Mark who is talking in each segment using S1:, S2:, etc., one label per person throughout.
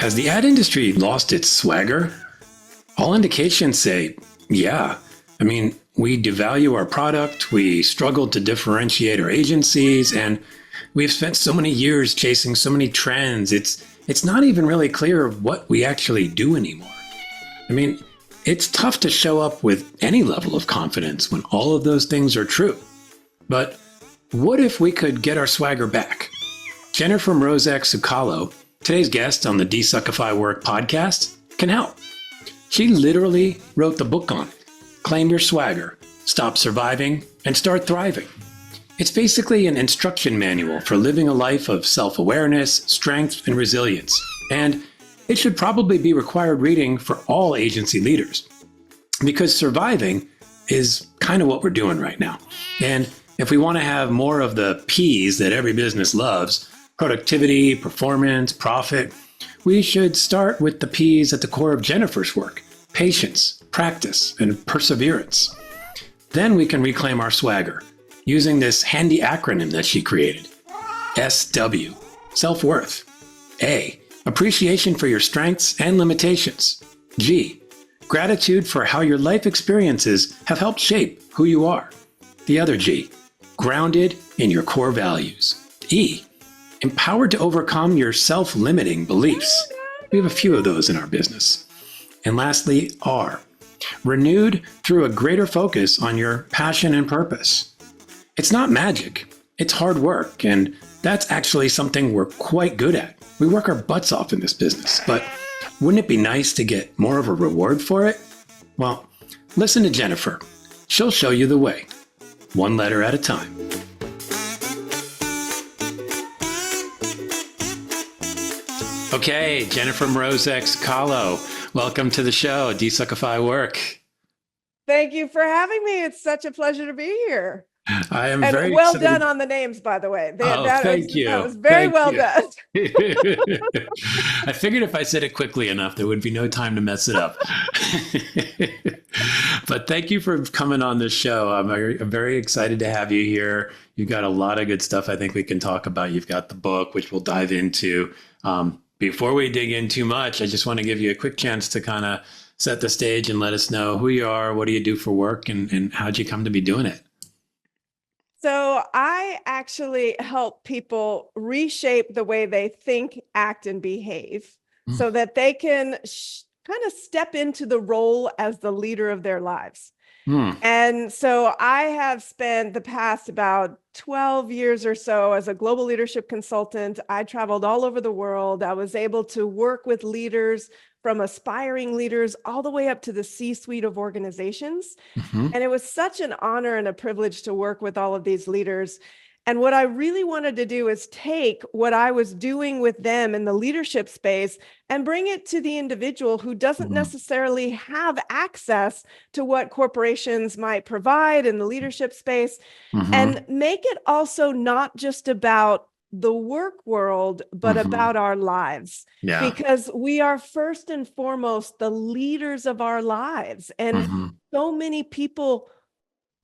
S1: Has the ad industry lost its swagger? All indications say, yeah. I mean, we devalue our product, we struggle to differentiate our agencies, and we've spent so many years chasing so many trends. It's not even really clear what we actually do anymore. I mean, it's tough to show up with any level of confidence when all of those things are true. But what if we could get our swagger back? Jennifer Mrozek Sukalo, today's guest on the DesuckifyWork Podcast, can help. She literally wrote the book on it. Claim Your Swagger, Stop Surviving, and Start Thriving. It's basically an instruction manual for living a life of self-awareness, strength, and resilience. And it should probably be required reading for all agency leaders, because surviving is kind of what we're doing right now. And if we want to have more of the P's that every business loves, productivity, performance, profit, we should start with the P's at the core of Jennifer's work: patience, practice, and perseverance. Then we can reclaim our swagger using this handy acronym that she created. SW, self-worth. A, appreciation for your strengths and limitations. G, gratitude for how your life experiences have helped shape who you are. The other G, grounded in your core values. E, empowered to overcome your self-limiting beliefs. We have a few of those in our business. And lastly, R, renewed through a greater focus on your passion and purpose. It's not magic, it's hard work, and that's actually something we're quite good at. We work our butts off in this business, but wouldn't it be nice to get more of a reward for it? Well, listen to Jennifer. She'll show you the way, one letter at a time. Okay, Jennifer Mrozek Sukalo, welcome to the show, DesuckifyWork.
S2: Thank you for having me. It's such a pleasure to be here.
S1: I am
S2: and
S1: very
S2: well
S1: excited.
S2: done on the names, by the way.
S1: Thank you.
S2: That was very well done.
S1: I figured if I said it quickly enough, there would be no time to mess it up. But thank you for coming on this show. I'm very excited to have you here. You've got a lot of good stuff I think we can talk about. You've got the book, which we'll dive into. Before we dig in too much, I just want to give you a quick chance to kind of set the stage and let us know who you are, what do you do for work, and how'd you come to be doing it?
S2: So I actually help people reshape the way they think, act, and behave so that they can kind of step into the role as the leader of their lives. And so I have spent the past about 12 years or so as a global leadership consultant. I traveled all over the world. I was able to work with leaders, from aspiring leaders all the way up to the C-suite of organizations. And it was such an honor and a privilege to work with all of these leaders. And what I really wanted to do is take what I was doing with them in the leadership space and bring it to the individual who doesn't necessarily have access to what corporations might provide in the leadership space, and make it also not just about the work world, but about our lives. Because we are first and foremost the leaders of our lives. And so many people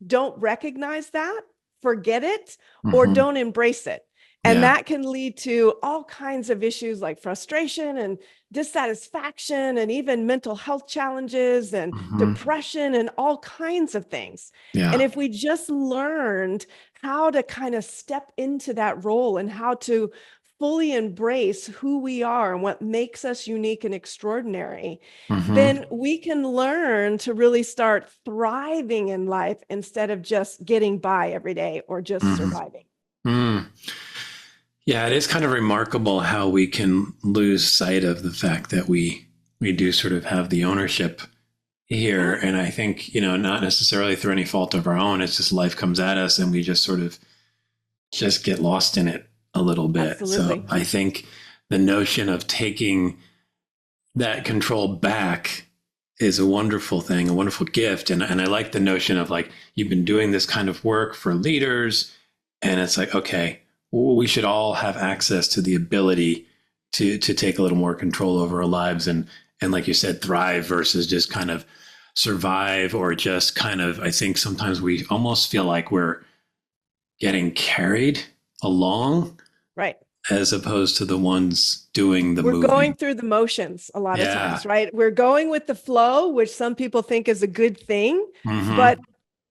S2: don't recognize that, forget it, or don't embrace it. And that can lead to all kinds of issues like frustration and dissatisfaction and even mental health challenges and depression and all kinds of things. And if we just learned how to kind of step into that role and how to fully embrace who we are and what makes us unique and extraordinary, then we can learn to really start thriving in life instead of just getting by every day or just surviving.
S1: Yeah, it is kind of remarkable how we can lose sight of the fact that we do sort of have the ownership here. And I think, not necessarily through any fault of our own, it's just life comes at us and we just sort of just get lost in it a little bit.
S2: Absolutely.
S1: So I think the notion of taking that control back is a wonderful thing, a wonderful gift. And I like the notion of like, you've been doing this kind of work for leaders, and it's like, okay, well, we should all have access to the ability to take a little more control over our lives and like you said, thrive versus just kind of survive, or just kind of, I think sometimes we almost feel like we're getting carried along.
S2: Right.
S1: as opposed to the ones doing the
S2: We're
S1: moving.
S2: going through the motions a lot of
S1: Yeah.
S2: times, right? We're going with the flow, which some people think is a good thing.
S1: Mhm.
S2: But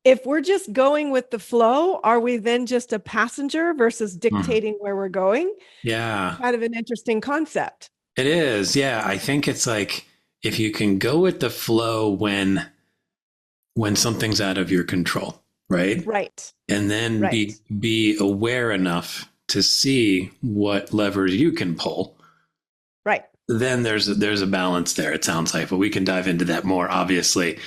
S2: if we're just going with the flow, are we then just a passenger versus dictating where we're going?
S1: Yeah.
S2: Kind of an interesting concept.
S1: It is. Yeah. I think it's like if you can go with the flow when something's out of your control, right?
S2: Right.
S1: And then
S2: Right.
S1: be aware enough to see what levers you can pull.
S2: Right.
S1: Then there's a balance there, it sounds like, but we can dive into that more, obviously.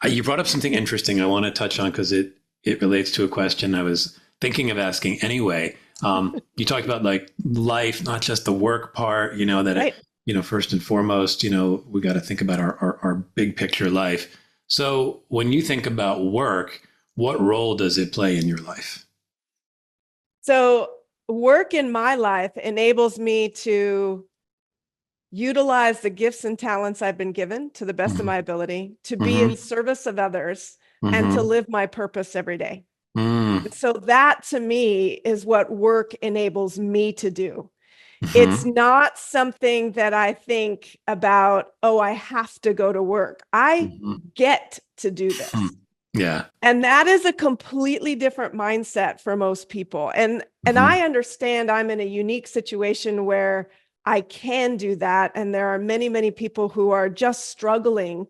S1: You brought up something interesting I want to touch on because it relates to a question I was thinking of asking anyway. You talked about like life, not just the work part, that,
S2: Right.
S1: First and foremost, we got to think about our big picture life. So when you think about work, what role does it play in your life?
S2: So work in my life enables me to utilize the gifts and talents I've been given to the best of my ability, to be in service of others, and to live my purpose every day. So that to me is what work enables me to do. It's not something that I think about, oh, I have to go to work. I get to do this.
S1: Yeah.
S2: And that is a completely different mindset for most people. And I understand I'm in a unique situation where I can do that. And there are many, many people who are just struggling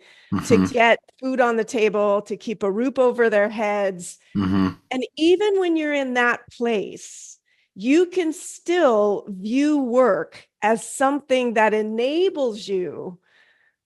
S2: to get food on the table, to keep a roof over their heads. And even when you're in that place, you can still view work as something that enables you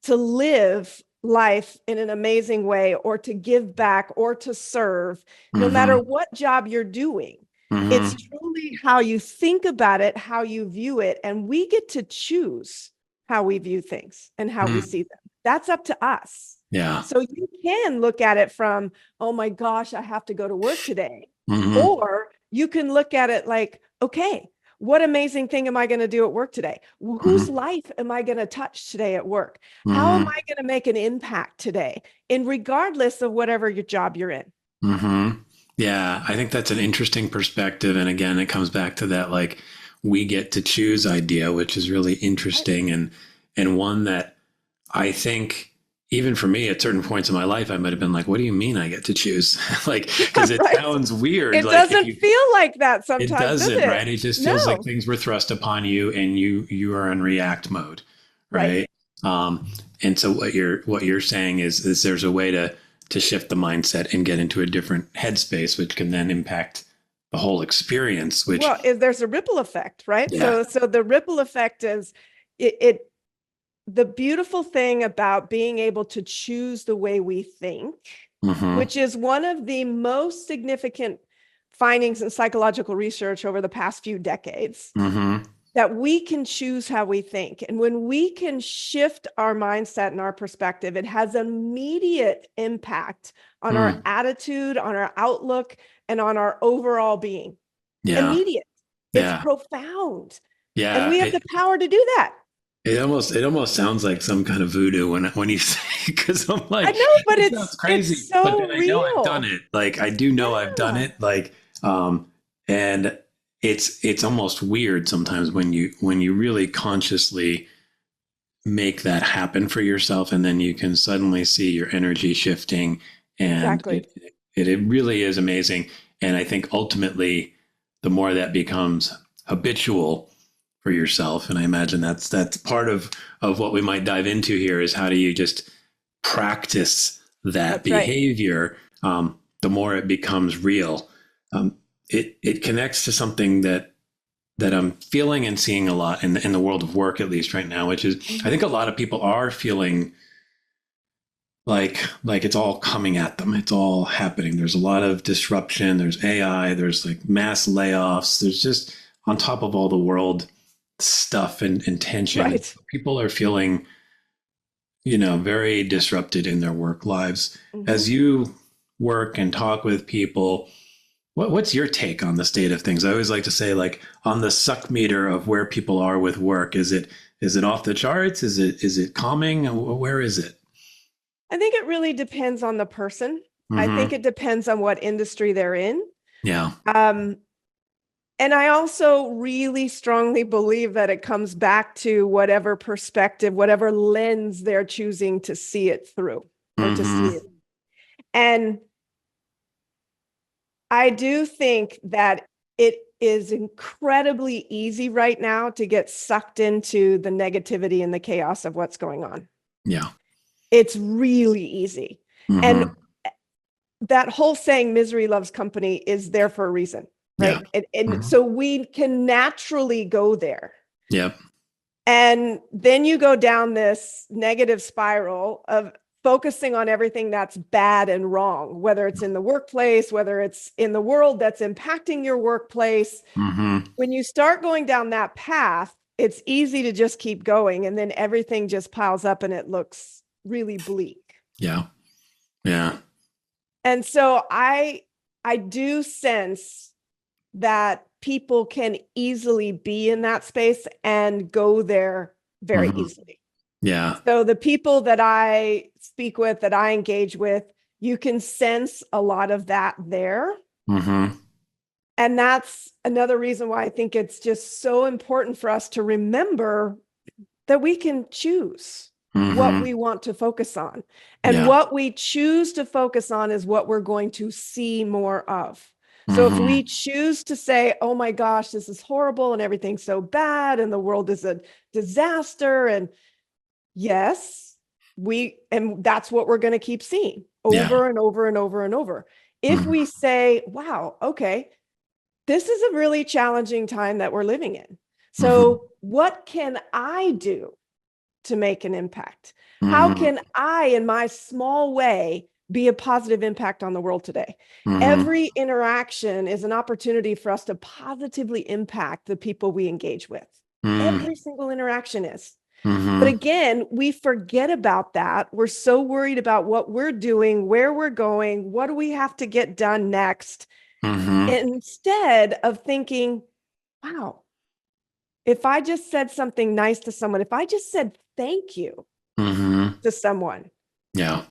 S2: to live life in an amazing way, or to give back, or to serve, no matter what job you're doing. It's truly how you think about it, how you view it. And we get to choose how we view things and how we see them. That's up to us.
S1: Yeah.
S2: So you can look at it from, oh my gosh, I have to go to work today. Or you can look at it like, okay, what amazing thing am I going to do at work today? Whose life am I going to touch today at work? How am I going to make an impact today, in regardless of whatever your job you're in?
S1: Yeah, I think that's an interesting perspective. And again, it comes back to that, like, we get to choose idea, which is really interesting, and one that I think even for me at certain points in my life, I might have been like, what do you mean I get to choose? Like, because it sounds weird.
S2: It
S1: like
S2: doesn't feel like that sometimes.
S1: It doesn't,
S2: does it?
S1: right? It just feels like things were thrust upon you and you are in react mode. Right. And so what you're saying is there's a way to shift the mindset and get into a different headspace, which can then impact the whole experience. Which,
S2: well, there's a ripple effect, right?
S1: Yeah.
S2: So the ripple effect is it. The beautiful thing about being able to choose the way we think, which is one of the most significant findings in psychological research over the past few decades, that we can choose how we think. And when we can shift our mindset and our perspective, it has immediate impact on our attitude, on our outlook, and on our overall being.
S1: Yeah.
S2: Immediate. It's profound.
S1: Yeah.
S2: And we have the power to do that.
S1: It almost sounds like some kind of voodoo when you say, because I'm like,
S2: I know, but
S1: it's crazy.
S2: It's so
S1: but then I know
S2: real.
S1: I've done it. Like, I do know I've done it. Like, and it's almost weird sometimes when you really consciously make that happen for yourself, and then you can suddenly see your energy shifting, and it really is amazing. And I think ultimately, the more that becomes habitual for yourself, and I imagine that's part of what we might dive into here, is how do you just practice that behavior. The more it becomes real, it connects to something that I'm feeling and seeing a lot in the world of work, at least right now, which is, I think a lot of people are feeling like it's all coming at them. It's all happening. There's a lot of disruption. There's AI. There's like mass layoffs. There's just, on top of all the world stuff and tension, people are feeling, very disrupted in their work lives. As you work and talk with people, what's your take on the state of things? I always like to say, like, on the suck meter of where people are with work, is it off the charts? Is it calming? Where is it?
S2: I think it really depends on the person. I think it depends on what industry they're in.
S1: Yeah.
S2: And I also really strongly believe that it comes back to whatever perspective, whatever lens they're choosing to see it through or to see it. And I do think that it is incredibly easy right now to get sucked into the negativity and the chaos of what's going on.
S1: Yeah.
S2: It's really easy. And that whole saying, misery loves company, is there for a reason, right?
S1: Yeah.
S2: And so we can naturally go there.
S1: Yep.
S2: And then you go down this negative spiral of focusing on everything that's bad and wrong, whether it's in the workplace, whether it's in the world that's impacting your workplace. When you start going down that path, it's easy to just keep going. And then everything just piles up and it looks really bleak.
S1: Yeah. Yeah.
S2: And so I do sense that people can easily be in that space and go there very easily.
S1: Yeah.
S2: So the people that I speak with, that I engage with, you can sense a lot of that there. And that's another reason why I think it's just so important for us to remember that we can choose what we want to focus on. And what we choose to focus on is what we're going to see more of. So if we choose to say, oh my gosh, this is horrible and everything's so bad and the world is a disaster, and yes, and that's what we're going to keep seeing over and over and over and over. If we say, wow, okay, this is a really challenging time that we're living in. So what can I do to make an impact? How can I, in my small way, be a positive impact on the world today? Every interaction is an opportunity for us to positively impact the people we engage with. Every single interaction is. But again, we forget about that. We're so worried about what we're doing, where we're going, what do we have to get done next, instead of thinking, wow, if I just said something nice to someone, if I just said thank you to someone.
S1: Yeah.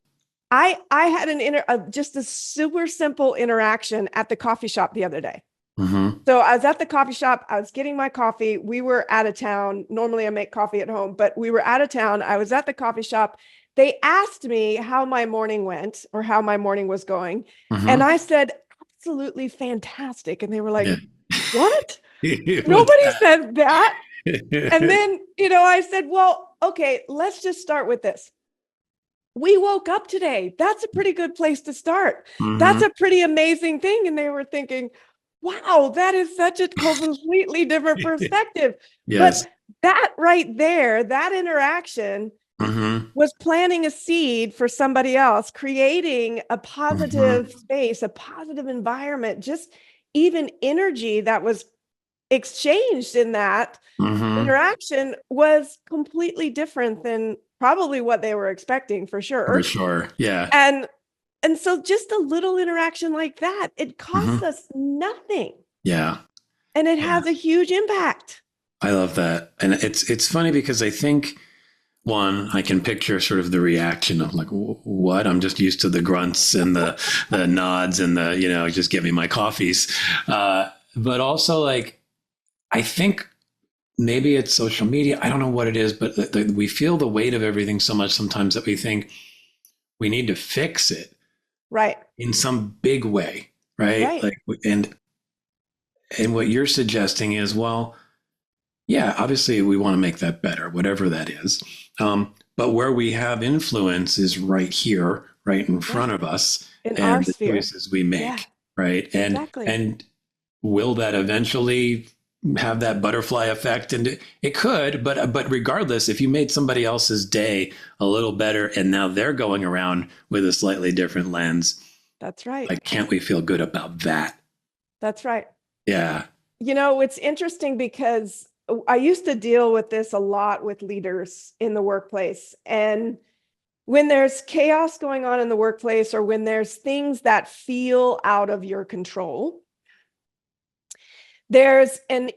S2: I had just a super simple interaction at the coffee shop the other day. So I was at the coffee shop. I was getting my coffee. We were out of town. Normally I make coffee at home, but we were out of town. I was at the coffee shop. They asked me how my morning went or how my morning was going. And I said, absolutely fantastic. And they were like, what? Nobody said that. And then, I said, well, okay, let's just start with this. We woke up today. That's a pretty good place to start. That's a pretty amazing thing. And they were thinking, wow, that is such a completely different perspective.
S1: Yes.
S2: But that right there, that interaction was planting a seed for somebody else, creating a positive space, a positive environment, just even energy that was exchanged in that interaction was completely different than probably what they were expecting, for sure.
S1: For sure. Yeah.
S2: And so just a little interaction like that, it costs us nothing.
S1: Yeah.
S2: And it has a huge impact.
S1: I love that. And it's funny because I think, one, I can picture sort of the reaction of like, what? I'm just used to the grunts and the nods and the, just give me my coffees. But also, like, I think maybe it's social media. I don't know what it is, but we feel the weight of everything so much sometimes that we think we need to fix it.
S2: Right.
S1: In some big way. Right. Like, and what you're suggesting is, well, yeah, obviously we want to make that better, whatever that is. But where we have influence is right here, right in front of us,
S2: in
S1: and
S2: our
S1: the
S2: sphere.
S1: choices we make. Right. And will that eventually have that butterfly effect? And it could, but regardless, if you made somebody else's day a little better and now they're going around with a slightly different lens.
S2: That's right.
S1: Like, can't we feel good about that?
S2: That's right.
S1: Yeah.
S2: It's interesting because I used to deal with this a lot with leaders in the workplace. And when there's chaos going on in the workplace, or when there's things that feel out of your control, there's an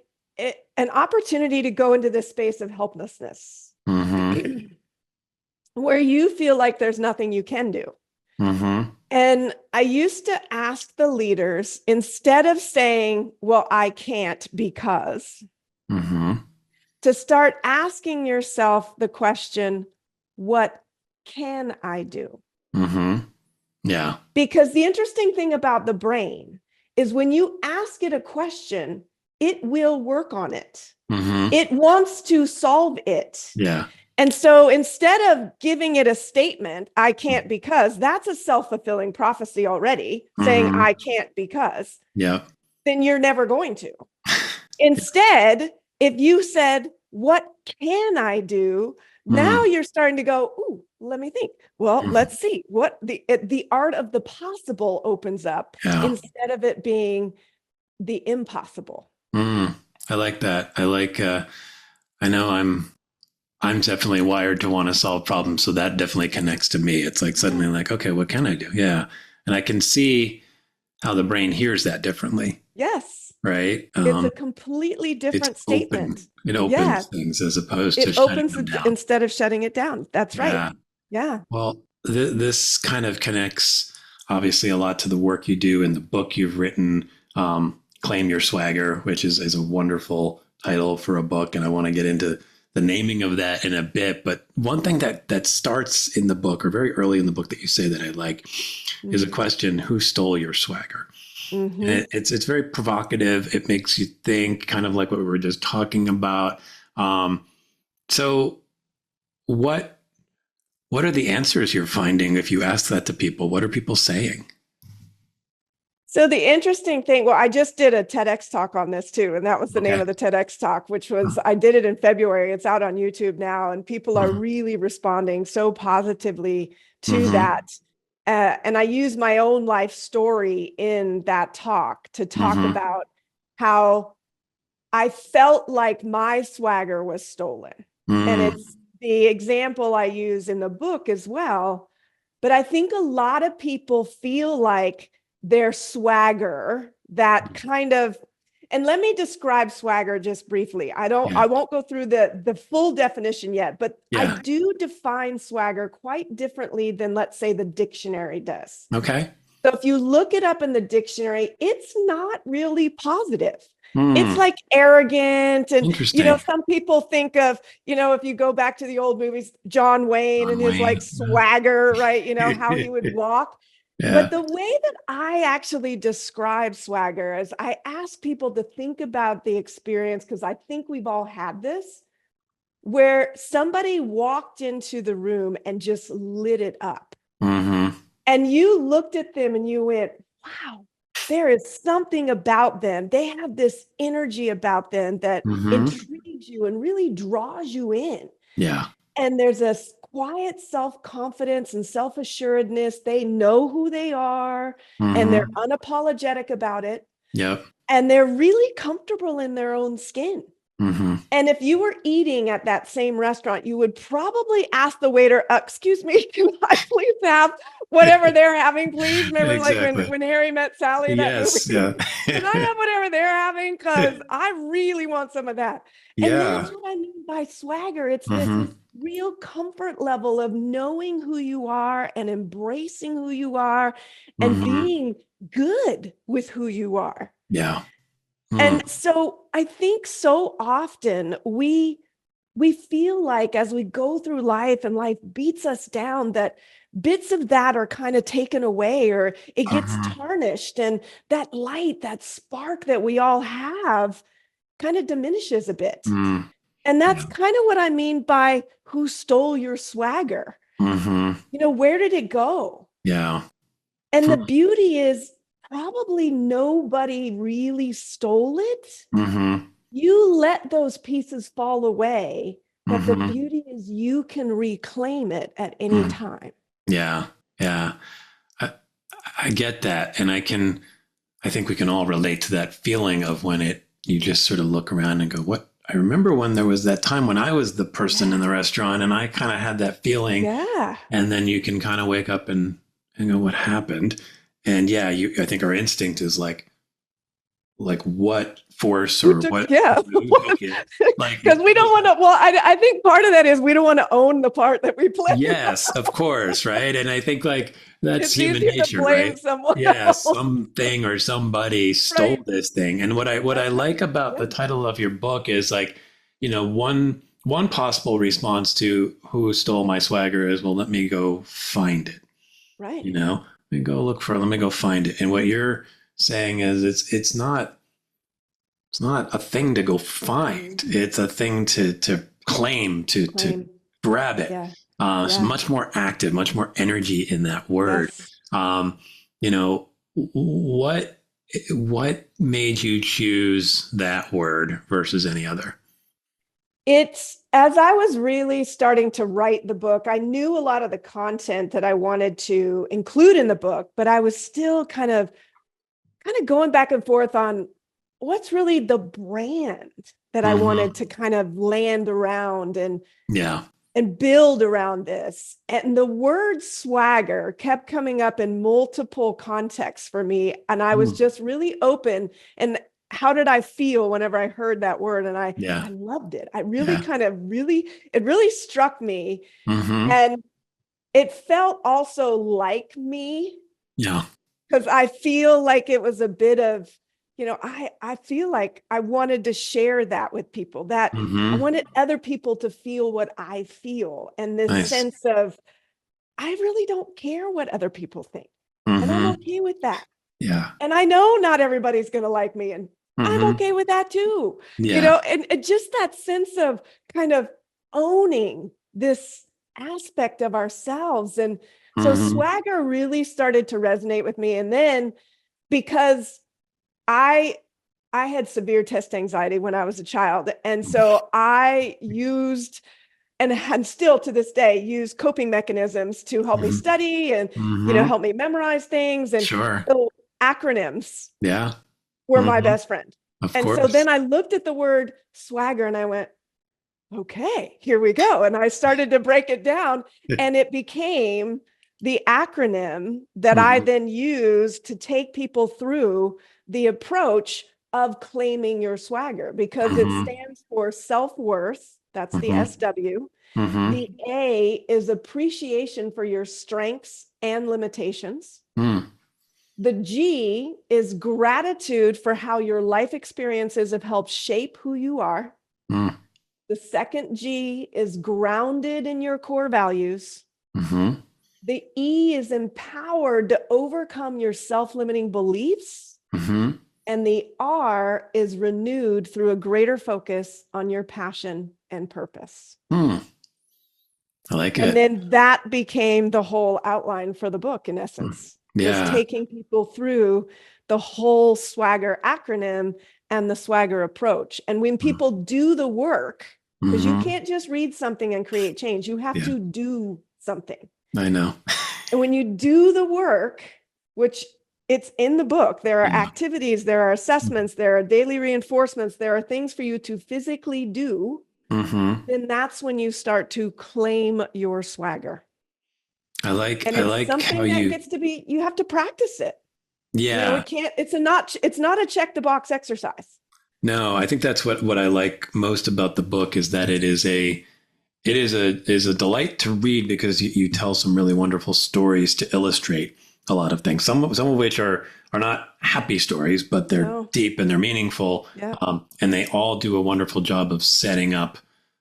S2: opportunity to go into this space of helplessness where you feel like there's nothing you can do.
S1: Mm-hmm.
S2: And I used to ask the leaders, instead of saying, well, I can't because,
S1: Mm-hmm.
S2: to start asking yourself the question, what can I do?
S1: Mm-hmm. Yeah.
S2: Because the interesting thing about the brain is when you ask it a question, it will work on it.
S1: Mm-hmm.
S2: It wants to solve it.
S1: Yeah.
S2: And so instead of giving it a statement, I can't because, that's a self-fulfilling prophecy already, saying
S1: Mm-hmm.
S2: I can't because,
S1: Yeah.
S2: then you're never going to. Instead, if you said, what can I do? Now
S1: Mm-hmm.
S2: you're starting to go, ooh, let me think. Well, let's see what the art of the possible opens up
S1: Yeah.
S2: instead of it being the impossible.
S1: Mm. I like that. I know I'm definitely wired to want to solve problems, so that definitely connects to me. It's like suddenly like, okay, what can I do? Yeah. And I can see how the brain hears that differently,
S2: Yes.
S1: right?
S2: It's a completely
S1: It's
S2: different
S1: open.
S2: statement.
S1: It
S2: Yeah.
S1: opens things as opposed to
S2: It
S1: shutting
S2: opens
S1: them
S2: it
S1: down.
S2: instead of shutting it down. That's right.
S1: Yeah.
S2: Yeah.
S1: Well, this kind of connects obviously a lot to the work you do in the book you've written, Claim Your Swagger, which is a wonderful title for a book. And I want to get into the naming of that in a bit. But one thing that starts in the book, or very early in the book, that you say that I like, is a question: who stole your swagger?
S2: Mm-hmm.
S1: And it's very provocative. It makes you think, kind of like what we were just talking about. So what what are the answers you're finding if you ask that to people? What are people saying?
S2: So the interesting thing, well, I just did a TEDx talk on this too, and that was the name
S1: Okay.
S2: of the TEDx talk, which was, I did it in February. It's out on YouTube now, and people are really responding so positively to that. And I use my own life story in that talk to talk about how I felt like my swagger was stolen. And it's the example I use in the book as well. But I think a lot of people feel like their swagger, that kind of, and let me describe swagger just briefly. I won't go through the full definition yet, but I
S1: Yeah.
S2: do define swagger quite differently than, let's say, the dictionary does.
S1: Okay.
S2: So if you look it up in the dictionary, it's not really positive. It's like arrogant. And,
S1: Interesting.
S2: some people think of, if you go back to the old movies, John Wayne
S1: John
S2: and his
S1: Wayne.
S2: like swagger, right? How he would walk.
S1: Yeah.
S2: But the way that I actually describe swagger is I ask people to think about the experience, because I think we've all had this, where somebody walked into the room and just lit it up. And you looked at them and you went, wow, there is something about them. They have this energy about them that intrigues you and really draws you in.
S1: Yeah.
S2: And there's a quiet self-confidence and self-assuredness. They know who they are and they're unapologetic about it.
S1: Yep.
S2: And they're really comfortable in their own skin. And if you were eating at that same restaurant, you would probably ask the waiter, excuse me, can I please have whatever they're having, please? Remember,
S1: Exactly.
S2: like when Harry Met Sally, that
S1: Yes.
S2: movie?
S1: Yeah.
S2: Can I have whatever they're having? Because I really want some of that. And that's what I mean by swagger. It's this real comfort level of knowing who you are and embracing who you are and being good with who you are.
S1: Yeah.
S2: And so I think so often we feel like as we go through life and life beats us down, that bits of that are kind of taken away, or it gets tarnished, and that light, that spark that we all have kind of diminishes a bit. And that's kind of what I mean by who stole your swagger. Where did it go?
S1: Yeah.
S2: And the beauty is probably nobody really stole it. You let those pieces fall away, but the beauty is you can reclaim it at any time.
S1: Yeah. Yeah. I get that. And I think we can all relate to that feeling of when you just sort of look around and go, what? I remember when there was that time when I was the person in the restaurant and I kind of had that feeling.
S2: Yeah.
S1: And then you can kind of wake up and go, what happened? And I think our instinct is like, like what force or what
S2: Yeah.
S1: who took it. Like,
S2: Because we don't want to, well, I think part of that is we don't want to own the part that we play.
S1: yes, of course, right? And I think like that's
S2: It's
S1: human
S2: easier to
S1: nature,
S2: blame
S1: right?
S2: someone
S1: Yeah,
S2: else.
S1: something or somebody stole
S2: Right.
S1: this thing. And what I like about
S2: Yeah.
S1: the title of your book is like, one possible response to who stole my swagger is, well, let me go find it.
S2: Right.
S1: Let me go let me go find it. And what you're saying is it's not a thing to go find. It's a thing to claim, to grab it.
S2: Yeah.
S1: So much more active, much more energy in that word.
S2: Yes.
S1: Um, you know, what made you choose that word versus any other?
S2: It's as I was really starting to write the book, I knew a lot of the content that I wanted to include in the book, but I was still kind of going back and forth on what's really the brand that I wanted to kind of land around
S1: Yeah.
S2: and build around this. And the word swagger kept coming up in multiple contexts for me. And I was just really open. And how did I feel whenever I heard that word? And I loved it. I really it really struck me. And it felt also like me.
S1: Yeah.
S2: Because I feel like it was a bit of, I feel like I wanted to share that with people, that I wanted other people to feel what I feel. And this sense of, I really don't care what other people think. And I'm okay with that.
S1: Yeah.
S2: And I know not everybody's going to like me. And I'm okay with that too.
S1: Yeah.
S2: And just that sense of kind of owning this aspect of ourselves. And so swagger really started to resonate with me. And then because I had severe test anxiety when I was a child. And so I used, and still to this day, use coping mechanisms to help me study and, help me memorize things. And
S1: Sure.
S2: so acronyms
S1: Yeah.
S2: were my best friend.
S1: Of
S2: And
S1: course.
S2: so then I looked at the word swagger and I went, okay, here we go. And I started to break it down and it became the acronym that I then used to take people through the approach of claiming your swagger, because it stands for self-worth. That's the SW. The A is appreciation for your strengths and limitations. The G is gratitude for how your life experiences have helped shape who you are. The second G is grounded in your core values. The E is empowered to overcome your self-limiting beliefs. And the R is renewed through a greater focus on your passion and purpose.
S1: I like it.
S2: And then that became the whole outline for the book, in essence.
S1: Yeah.
S2: Was taking people through the whole swagger acronym and the swagger approach. And when people do the work, because you can't just read something and create change, you have to do something.
S1: I know.
S2: And when you do the work, which it's in the book, there are activities, there are assessments, there are daily reinforcements, there are things for you to physically do, then that's when you start to claim your swagger.
S1: I like
S2: something
S1: how
S2: that gets to be, you have to practice it.
S1: Yeah.
S2: It's not a check the box exercise.
S1: No, I think that's what I like most about the book, is that it is a delight to read, because you tell some really wonderful stories to illustrate a lot of things. Some of which are not happy stories, but they're deep and they're meaningful.
S2: Yeah.
S1: And they all do a wonderful job of setting up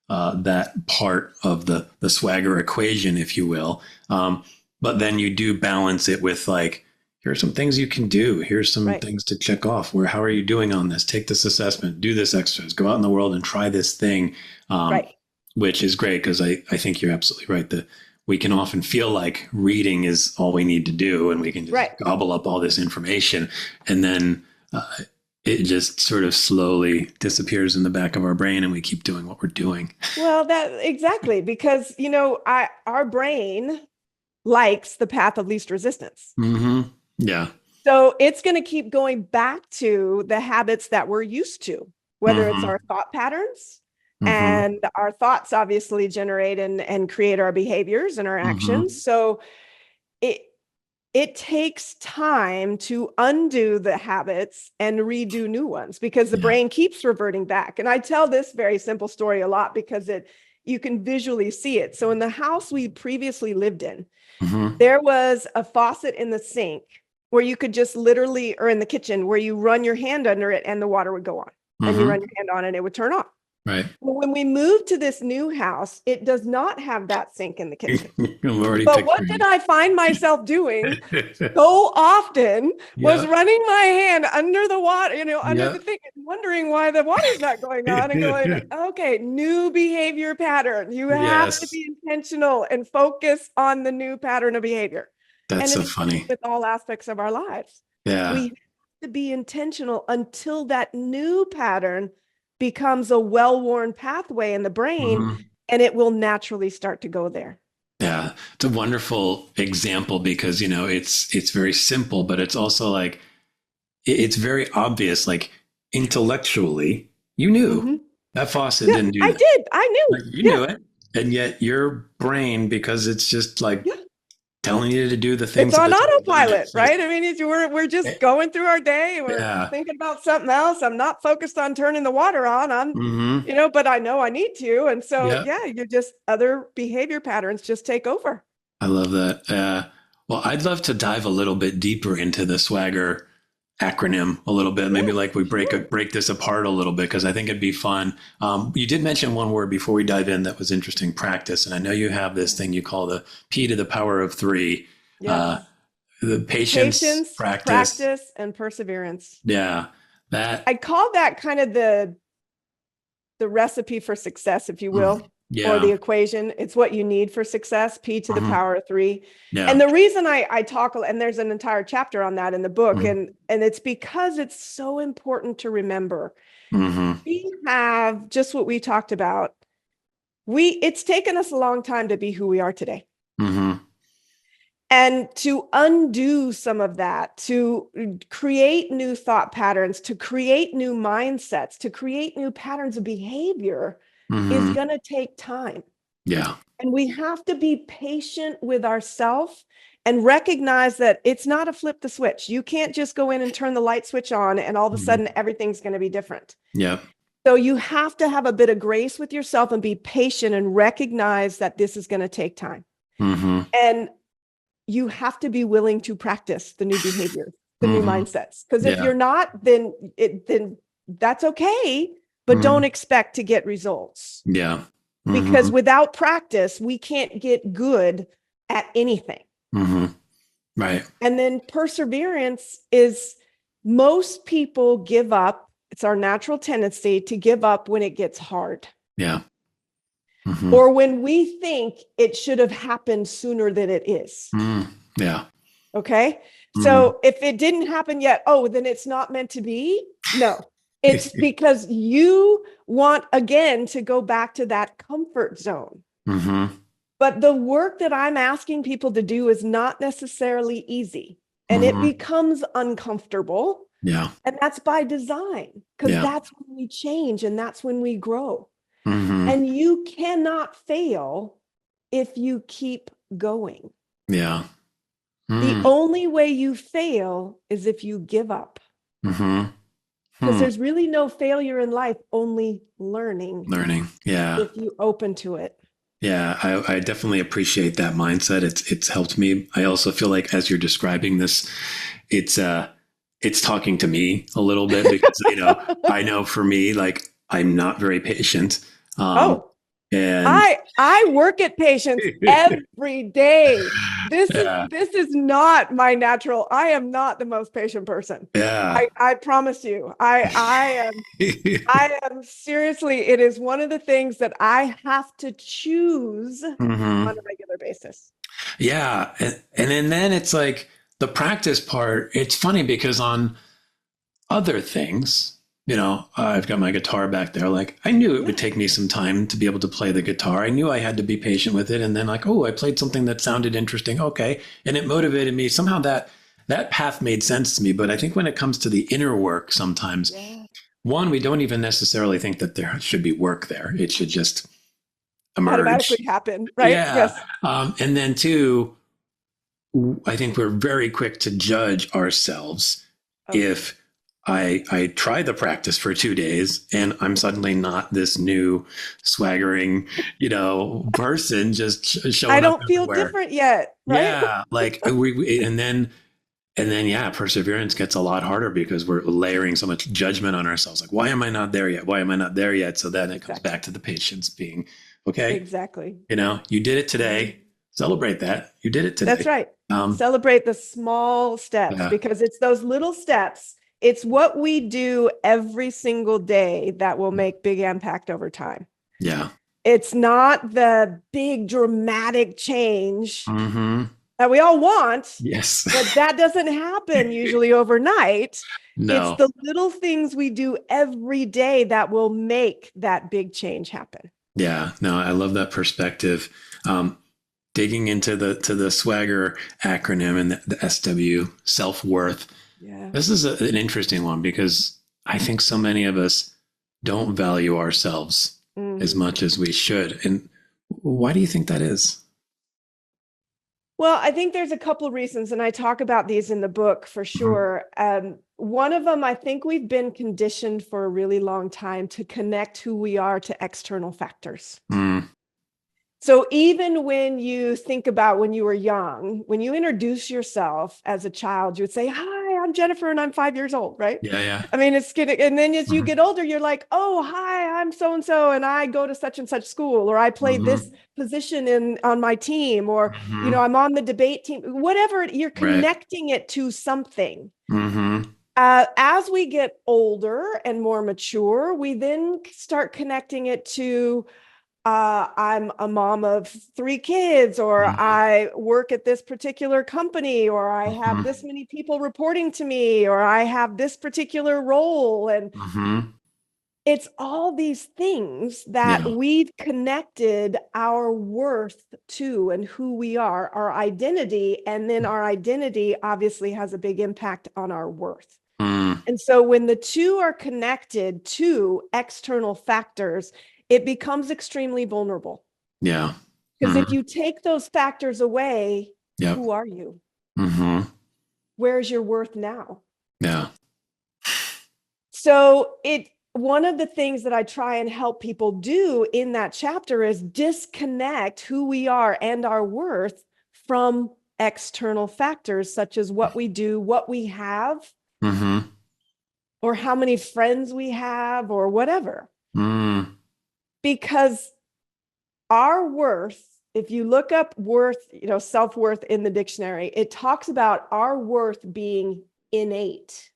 S1: that part of the swagger equation, if you will. But then you do balance it with like, here are some things you can do. Here's some things to check off. How are you doing on this? Take this assessment, do this exercise, go out in the world and try this thing. Which is great, because I think you're absolutely right. We can often feel like reading is all we need to do, and we can just gobble up all this information, and then it just sort of slowly disappears in the back of our brain, and we keep doing what we're doing.
S2: Well, exactly, because our brain likes the path of least resistance.
S1: Yeah.
S2: So it's going to keep going back to the habits that we're used to, whether it's our thought patterns. And our thoughts obviously generate and create our behaviors and our actions. So it takes time to undo the habits and redo new ones because the brain keeps reverting back. And I tell this very simple story a lot because you can visually see it. So in the house we previously lived in, there was a faucet in the sink where you could just literally, or in the kitchen, where you run your hand under it and the water would go on. And you run your hand on it and it would turn off.
S1: Right.
S2: Well, when we moved to this new house, it does not have that sink in the kitchen.
S1: But
S2: what did I find myself doing so often was running my hand under the water, under the thing, and wondering why the water's not going on, and going, okay, new behavior pattern. You have to be intentional and focus on the new pattern of behavior.
S1: That's so funny.
S2: With all aspects of our lives.
S1: Yeah.
S2: We have to be intentional until that new pattern becomes a well-worn pathway in the brain, and it will naturally start to go there.
S1: Yeah, it's a wonderful example because, it's very simple, but it's also like, it's very obvious, like intellectually, you knew that faucet didn't do that.
S2: I knew.
S1: Like, you knew it. And yet your brain, because it's just like telling you to do the things.
S2: It's on autopilot, right? I mean, we're just going through our day. We're thinking about something else. I'm not focused on turning the water on. I'm, but I know I need to. And so, you're just, other behavior patterns just take over.
S1: I love that. Well, I'd love to dive a little bit deeper into the Swagger acronym a little bit. Maybe we break this apart a little bit, because I think it'd be fun. You did mention one word before we dive in that was interesting: practice. And I know you have this thing you call the P to the power of 3. The patience, practice,
S2: and perseverance.
S1: Yeah, that
S2: I call that kind of the recipe for success, if you will. Or the equation. It's what you need for success, P to the power of 3. And the reason I talk, and there's an entire chapter on that in the book, and it's because it's so important to remember. We have just what we talked about. It's taken us a long time to be who we are today. And to undo some of that, to create new thought patterns, to create new mindsets, to create new patterns of behavior is going to take time.
S1: Yeah.
S2: And we have to be patient with ourselves and recognize that it's not a flip the switch. You can't just go in and turn the light switch on and all of a sudden everything's going to be different.
S1: Yeah.
S2: So you have to have a bit of grace with yourself and be patient and recognize that this is going to take time. And you have to be willing to practice the new behaviors, the new mindsets. Because if you're not, then that's okay. But don't expect to get results.
S1: Yeah.
S2: Because without practice, we can't get good at anything.
S1: Right.
S2: And then perseverance is, most people give up. It's our natural tendency to give up when it gets hard.
S1: Yeah.
S2: Or when we think it should have happened sooner than it is.
S1: Yeah.
S2: Okay. So if it didn't happen yet, then it's not meant to be. No. It's because you want, again, to go back to that comfort zone. But the work that I'm asking people to do is not necessarily easy. And it becomes uncomfortable.
S1: Yeah.
S2: And that's by design, because that's when we change and that's when we grow. And you cannot fail if you keep going.
S1: Yeah.
S2: The only way you fail is if you give up. Because there's really no failure in life, only learning.
S1: Yeah.
S2: If you open to it.
S1: Yeah, I definitely appreciate that mindset. It's helped me. I also feel like as you're describing this, it's talking to me a little bit, because I know for me, like, I'm not very patient. And
S2: I work at patience every day. This is not my natural. I am not the most patient person.
S1: Yeah.
S2: I promise you. I am seriously, it is one of the things that I have to choose on a regular basis.
S1: Yeah. And then it's like the practice part. It's funny because on other things, I've got my guitar back there. Like, I knew it would take me some time to be able to play the guitar. I knew I had to be patient with it. And then like, I played something that sounded interesting. Okay. And it motivated me. Somehow that path made sense to me. But I think when it comes to the inner work, sometimes, one, we don't even necessarily think that there should be work there. It should just emerge.
S2: Automatically happen, right?
S1: Yeah.
S2: Yes.
S1: And then two, I think we're very quick to judge ourselves if I try the practice for 2 days and I'm suddenly not this new swaggering, person just showing
S2: I
S1: up
S2: don't feel
S1: everywhere.
S2: different yet, right?
S1: Yeah, like and then perseverance gets a lot harder because we're layering so much judgment on ourselves. Like, why am I not there yet? Why am I not there yet? So then it comes back to the patience being, okay,
S2: Exactly.
S1: you did it today. Celebrate that. You did it today.
S2: That's right. Celebrate the small steps, because it's those little steps. It's what we do every single day that will make big impact over time.
S1: Yeah.
S2: It's not the big dramatic change
S1: Mm-hmm.
S2: that we all want.
S1: Yes.
S2: But that doesn't happen usually overnight.
S1: No.
S2: It's the little things we do every day that will make that big change happen.
S1: Yeah. No, I love that perspective. Digging into the swagger acronym and the SW, self-worth.
S2: Yeah.
S1: This is an interesting one because I think so many of us don't value ourselves as much as we should. And why do you think that is?
S2: Well, I think there's a couple of reasons, and I talk about these in the book for sure. One of them, I think we've been conditioned for a really long time to connect who we are to external factors. So even when you think about when you were young, when you introduce yourself as a child, you would say, "Hi, I'm Jennifer and I'm 5 years old," right?
S1: Yeah.
S2: I mean, it's good. And then as you get older, you're like, "Oh, hi, I'm so-and-so and I go to such and such school, or I play this position on my team, or, I'm on the debate team," whatever, you're connecting it to something. As we get older and more mature, we then start connecting it to, I'm a mom of 3 kids, or I work at this particular company, or I have this many people reporting to me, or I have this particular role. And it's all these things that we've connected our worth to and who we are, our identity. And then our identity obviously has a big impact on our worth. And so when the two are connected to external factors, it becomes extremely vulnerable.
S1: Yeah.
S2: Because if you take those factors away, who are you? Where's your worth now?
S1: Yeah.
S2: So one of the things that I try and help people do in that chapter is disconnect who we are and our worth from external factors, such as what we do, what we have, or how many friends we have, or whatever. Because our worth, if you look up worth, self-worth in the dictionary, it talks about our worth being innate.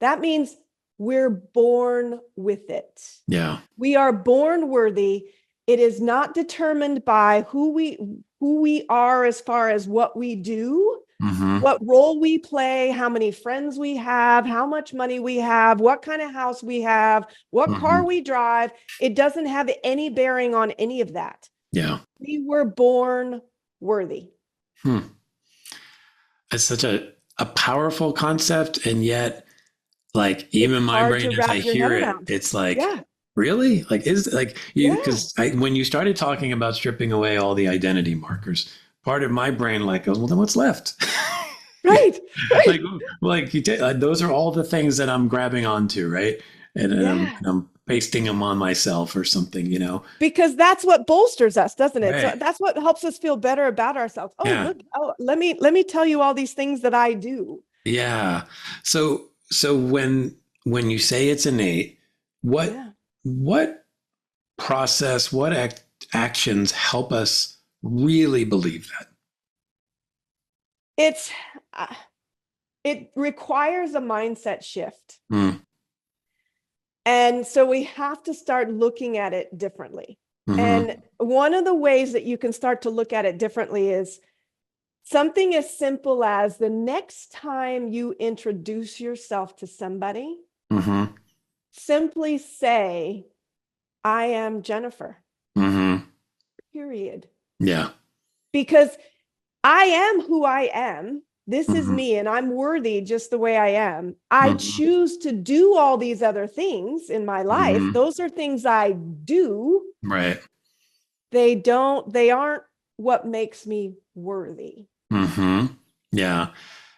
S2: That means we're born with it.
S1: Yeah.
S2: We are born worthy. It is not determined by who we are as far as what we do, what role we play, how many friends we have, how much money we have, what kind of house we have, what car we drive. It doesn't have any bearing on any of that.
S1: Yeah.
S2: We were born worthy.
S1: It's such a powerful concept. And yet, like, even my brain, as I hear it, it's like, really? Like, because when you started talking about stripping away all the identity markers, part of my brain goes, well, then what's left?
S2: Right.
S1: like you those are all the things that I'm grabbing onto, right? And I'm pasting them on myself or something,
S2: Because that's what bolsters us, doesn't it? Right. So that's what helps us feel better about ourselves. Look, let me tell you all these things that I do.
S1: Yeah. So when you say it's innate, what process, what actions help us really believe that?
S2: It requires a mindset shift. And so we have to start looking at it differently. And one of the ways that you can start to look at it differently is something as simple as the next time you introduce yourself to somebody, simply say, "I am Jennifer." Period.
S1: Yeah.
S2: Because I am who I am. This is me, and I'm worthy just the way I am. I choose to do all these other things in my life. Those are things I do.
S1: Right.
S2: They aren't what makes me worthy.
S1: Hmm. Yeah.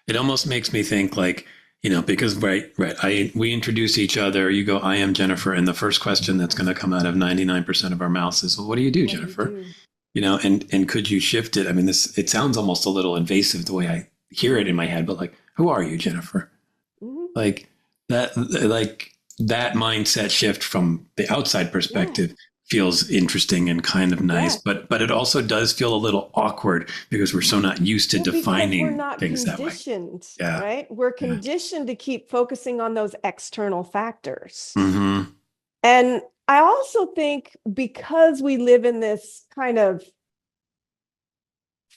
S1: It almost makes me think like, because right. We introduce each other. You go, I am Jennifer. And the first question that's going to come out of 99% of our mouths is, well, what do you do,
S2: What do you
S1: Jennifer?
S2: do?
S1: And could you shift it? I mean, it sounds almost a little invasive the way I hear it in my head, but like, who are you, Jennifer?
S2: Mhm.
S1: Like that mindset shift from the outside
S2: Yeah.
S1: perspective feels interesting and kind of nice,
S2: Yeah.
S1: but it also does feel a little awkward because we're so not used to
S2: Well, because we're
S1: defining
S2: not
S1: things that way.
S2: conditioned,
S1: Yeah.
S2: right? We're
S1: Yeah.
S2: conditioned to keep focusing on those external factors.
S1: Mm-hmm.
S2: And I also think because we live in this kind of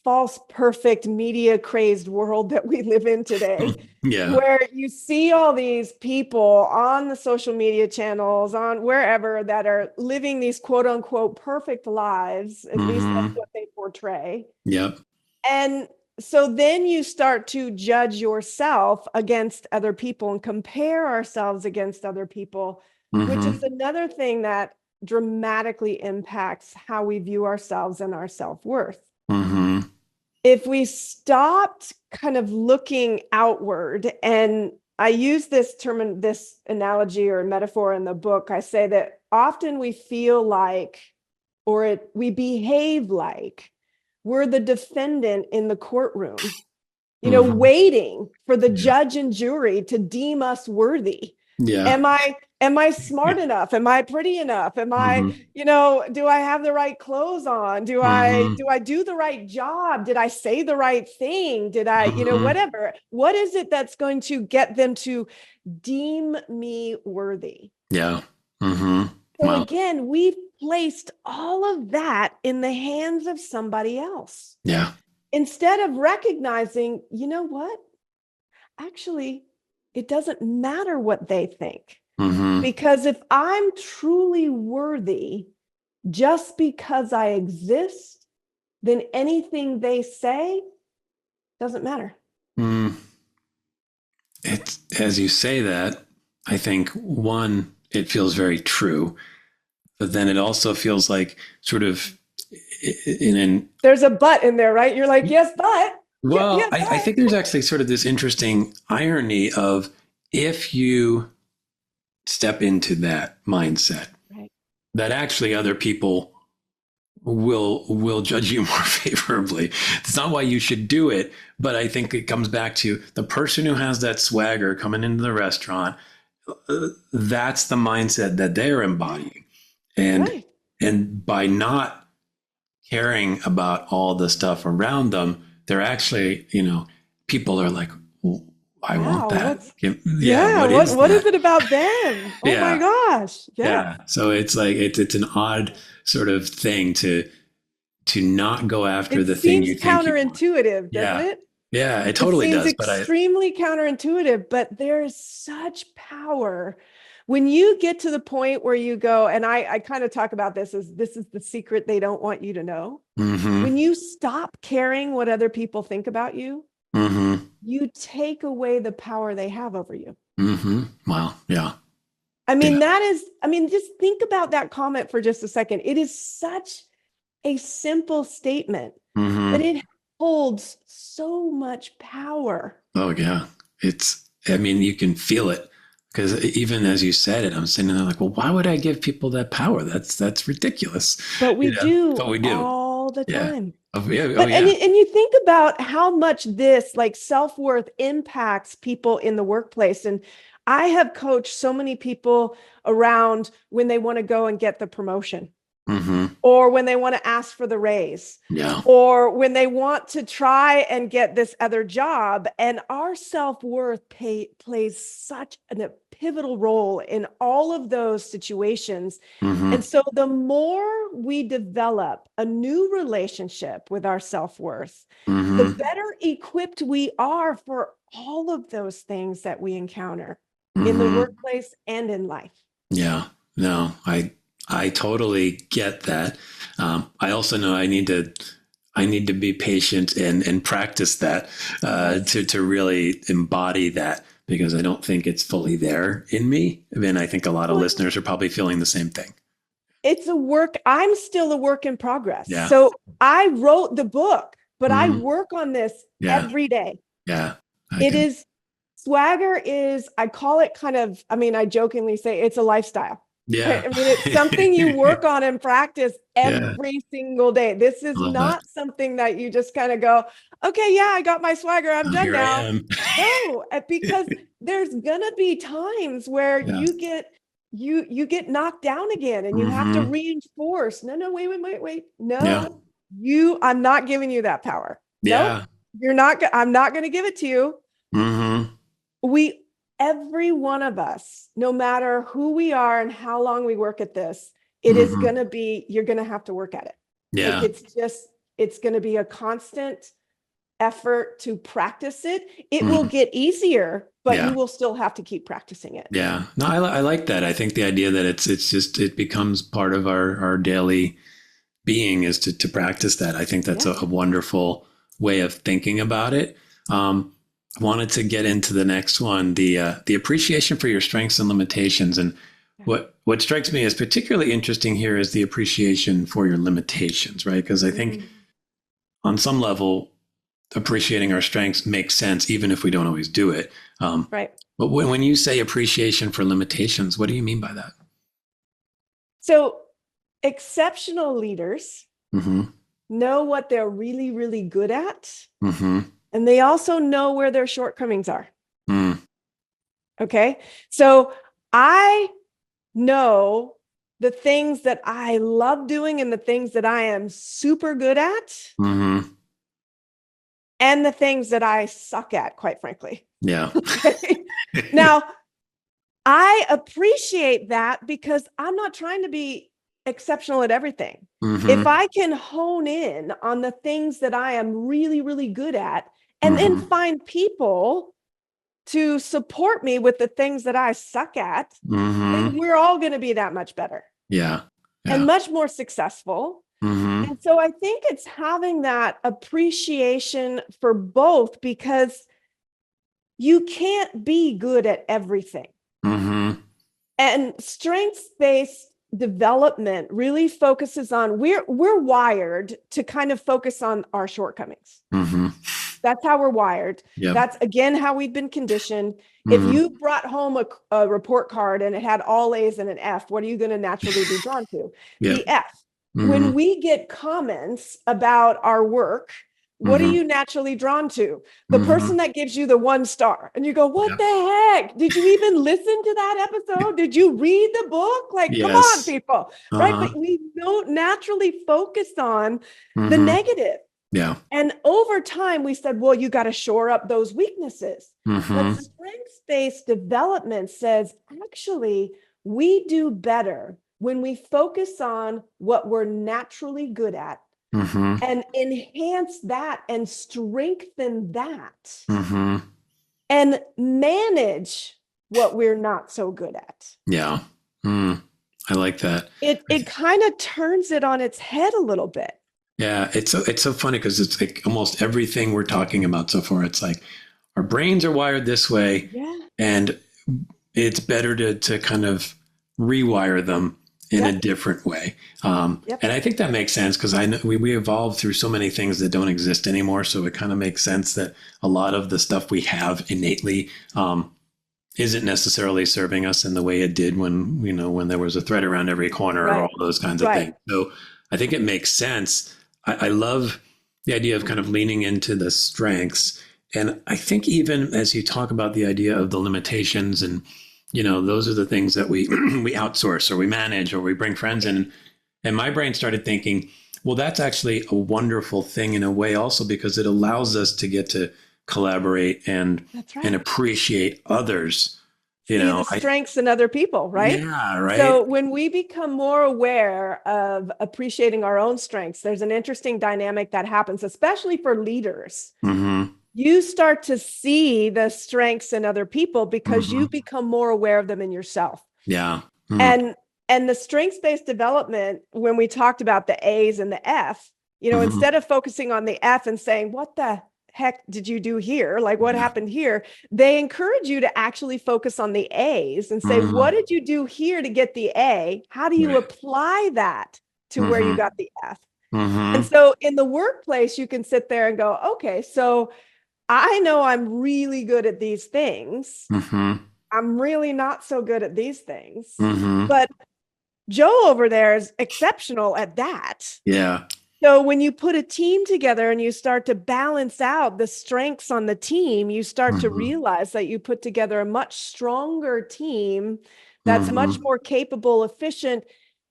S2: false, perfect, media crazed world that we live in today,
S1: Yeah.
S2: where you see all these people on the social media channels, on wherever, that are living these quote unquote perfect lives. At least that's
S1: Mm-hmm.
S2: what they portray.
S1: Yep.
S2: And so then you start to judge yourself against other people and compare ourselves against other people, which
S1: Mm-hmm.
S2: is another thing that dramatically impacts how we view ourselves and our self-worth.
S1: Mm-hmm.
S2: If we stopped kind of looking outward, and I use this term, this analogy or metaphor in the book, I say that often we feel like, we behave like we're the defendant in the courtroom,
S1: Mm-hmm.
S2: waiting for the
S1: Yeah.
S2: judge and jury to deem us worthy.
S1: Yeah.
S2: Am I smart enough? Am I pretty enough? Am I,
S1: Mm-hmm.
S2: do I have the right clothes on? Do
S1: Mm-hmm.
S2: I do the right job? Did I say the right thing? Did I,
S1: Mm-hmm.
S2: whatever. What is it that's going to get them to deem me worthy?
S1: Yeah. Mm-hmm.
S2: So
S1: Wow.
S2: again, we've placed all of that in the hands of somebody else
S1: Yeah.
S2: instead of recognizing, you know what? Actually, it doesn't matter what they think.
S1: Mm-hmm.
S2: Because if I'm truly worthy just because I exist, then anything they say doesn't matter.
S1: Mm. It's as you say that, I think one, it feels very true, but then it also feels like sort of in an
S2: There's a but in there, right? You're like, yes, but. Yeah,
S1: well,
S2: yeah,
S1: I
S2: but.
S1: think there's actually sort of this interesting irony of if you step into that mindset,
S2: Right.
S1: that actually other people will judge you more favorably. It's not why you should do it, but I think it comes back to the person who has that swagger coming into the restaurant. That's the mindset that they're embodying, and
S2: Right.
S1: and by not caring about all the stuff around them, they're actually, people are like, well, I want
S2: Wow.
S1: that. Yeah,
S2: Yeah.
S1: what is
S2: What is
S1: that?
S2: it about them? Oh my
S1: Yeah,
S2: gosh. Yeah.
S1: yeah. So it's like it's an odd sort of thing to not go after
S2: It
S1: the thing
S2: seems
S1: you think you want.
S2: counterintuitive, doesn't
S1: Yeah,
S2: it?
S1: yeah, it
S2: It
S1: totally
S2: seems
S1: does. But
S2: extremely counterintuitive, but there's such power when you get to the point where you go, and I kind of talk about this as this is the secret they don't want you to know.
S1: mm-hmm,
S2: When you stop caring what other people think about you,
S1: mm-hmm,
S2: you take away the power they have over you.
S1: mm-hmm. Wow, yeah,
S2: I
S1: yeah,
S2: mean, just think about that comment for just a second. It is such a simple statement, but
S1: mm-hmm.
S2: it holds so much power.
S1: Oh yeah, I mean, you can feel it because even as you said it, I'm sitting there like, well, why would I give people that power? That's ridiculous.
S2: But we do
S1: But we do.
S2: all the
S1: Yeah.
S2: time.
S1: Oh yeah. Oh
S2: But
S1: yeah.
S2: and you think about how much this like self-worth impacts people in the workplace. And I have coached so many people around when they want to go and get the promotion,
S1: Mm-hmm.
S2: or when they want to ask for the raise,
S1: Yeah.
S2: or when they want to try and get this other job. And our self-worth plays such a pivotal role in all of those situations.
S1: Mm-hmm.
S2: And so the more we develop a new relationship with our self-worth, the
S1: Mm-hmm.
S2: better equipped we are for all of those things that we encounter in the
S1: Mm-hmm.
S2: workplace and in life.
S1: Yeah. No, I totally get that. I also know I need to be patient and practice that to really embody that because I don't think it's fully there in me. I mean, I think a lot of
S2: Well,
S1: listeners are probably feeling the same thing.
S2: I'm still a work in progress.
S1: Yeah.
S2: So I wrote the book but I work on this every day.
S1: Yeah.
S2: Swagger is, I call it kind of, I mean, I jokingly say it's a lifestyle.
S1: Yeah.
S2: I mean, it's something you work on and practice every single day. This is not something that you just kind of go, okay, yeah, I got my swagger, I'm done now. No, because there's gonna be times where you get knocked down again and you have to reinforce. No, wait. No, I'm not giving you that power.
S1: Yeah.
S2: No, I'm not going to give it to you. Every one of us, no matter who we are and how long we work at this, it is going to be, you're going to have to work at it.
S1: Yeah.
S2: Like it's going to be a constant effort to practice it. It will get easier, but you will still have to keep practicing it.
S1: Yeah. No, I like that. I think the idea that it becomes part of our daily being is to practice that. I think that's a wonderful way of thinking about it. I wanted to get into the next one, the appreciation for your strengths and limitations. And what strikes me as particularly interesting here is the appreciation for your limitations, right? Because I think on some level, appreciating our strengths makes sense, even if we don't always do it. Right. But when you say appreciation for limitations, what do you mean by that?
S2: So exceptional leaders know what they're really, really good at. And they also know where their shortcomings are. Okay. So I know the things that I love doing and the things that I am super good at. And the things that I suck at, quite frankly.
S1: Yeah.
S2: Okay? Now, I appreciate that because I'm not trying to be exceptional at everything. If I can hone in on the things that I am really, really good at, and then find people to support me with the things that I suck at, then we're all going to be that much better.
S1: Yeah.
S2: And much more successful. And so I think it's having that appreciation for both, because you can't be good at everything. And strengths-based development really focuses on, we're wired to kind of focus on our shortcomings. That's how we're wired. Yep. That's, again, how we've been conditioned. If you brought home a report card and it had all A's and an F, what are you going to naturally be drawn to? The F. When we get comments about our work, what are you naturally drawn to? The person that gives you the 1 star. And you go, what the heck? Did you even listen to that episode? Did you read the book? Like, come on, people. Right? But we don't naturally focus on the negative.
S1: Yeah.
S2: And over time, we said, well, you got to shore up those weaknesses. But strengths-based development says, actually, we do better when we focus on what we're naturally good at and enhance that and strengthen that and manage what we're not so good at.
S1: Yeah. I like that.
S2: It kind of turns it on its head a little bit.
S1: Yeah, it's so funny because it's like almost everything we're talking about so far. It's like our brains are wired this way, and it's better to kind of rewire them in a different way. And I think that makes sense because I know we evolved through so many things that don't exist anymore. So it kind of makes sense that a lot of the stuff we have innately isn't necessarily serving us in the way it did when there was a threat around every corner or all those kinds of things. So I think it makes sense. I love the idea of kind of leaning into the strengths. And I think even as you talk about the idea of the limitations and, those are the things that we outsource or we manage or we bring friends in. And my brain started thinking, well, that's actually a wonderful thing in a way also because it allows us to get to collaborate and appreciate others.
S2: The strengths in other people, right?
S1: Yeah, right.
S2: So when we become more aware of appreciating our own strengths, there's an interesting dynamic that happens, especially for leaders. You start to see the strengths in other people because you become more aware of them in yourself.
S1: Yeah.
S2: And the strengths-based development, when we talked about the A's and the F, instead of focusing on the F and saying, what the heck did you do here? Like what happened here? They encourage you to actually focus on the A's and say, what did you do here to get the A? How do you apply that to where you got the F? And so in the workplace, you can sit there and go, okay, so I know I'm really good at these things. I'm really not so good at these things. But Joe over there is exceptional at that.
S1: Yeah.
S2: So when you put a team together and you start to balance out the strengths on the team, you start to realize that you put together a much stronger team that's much more capable, efficient,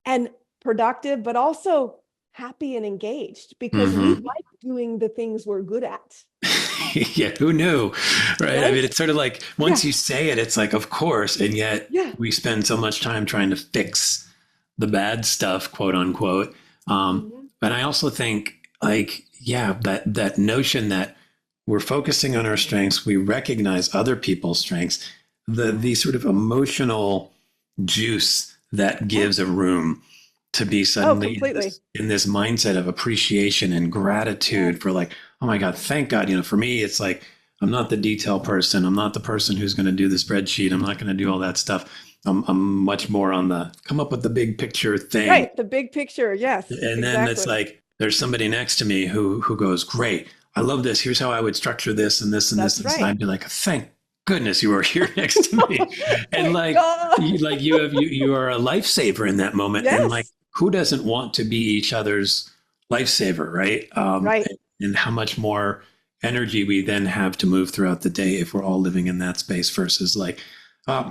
S2: and productive, but also happy and engaged because we like doing the things we're good at.
S1: Yeah, who knew? Right? I mean, it's sort of like once you say it, it's like, of course. And yet we spend so much time trying to fix the bad stuff, quote unquote. But I also think like, that notion that we're focusing on our strengths, we recognize other people's strengths, the sort of emotional juice that gives a room to be suddenly in this mindset of appreciation and gratitude for like, oh my God, thank God. For me, it's like, I'm not the detail person. I'm not the person who's going to do the spreadsheet. I'm not going to do all that stuff. I'm much more on the come up with the big picture thing.
S2: Right. The big picture. Yes.
S1: And then it's like, there's somebody next to me who goes, great. I love this. Here's how I would structure this and this and this. And I'd be like, thank goodness you are here next to me. And like, you are a lifesaver in that moment. And like, who doesn't want to be each other's lifesaver, right? And how much more energy we then have to move throughout the day if we're all living in that space versus like,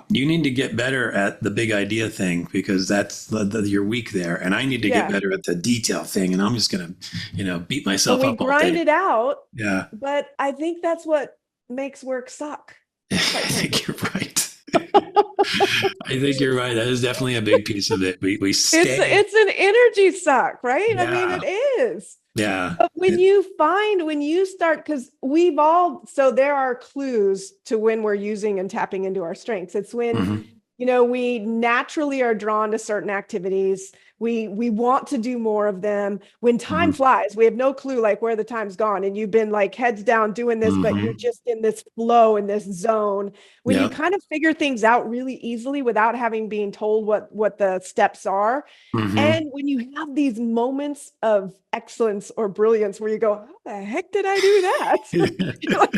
S1: you need to get better at the big idea thing because that's you're weak there. And I need to get better at the detail thing. And I'm just going to, beat myself up all day.
S2: We grind it out.
S1: Yeah.
S2: But I think that's what makes work suck.
S1: I think you're right. I think you're right. That is definitely a big piece of it. We stay.
S2: It's an energy suck, right? Yeah. I mean, it is.
S1: Yeah.
S2: But when you start, because so there are clues to when we're using and tapping into our strengths. It's when, we naturally are drawn to certain activities. We want to do more of them. When time flies, we have no clue like where the time's gone. And you've been like heads down doing this, but you're just in this flow, in this zone. When you kind of figure things out really easily without having been told what the steps are. And when you have these moments of excellence or brilliance where you go, how the heck did I do that? You're like,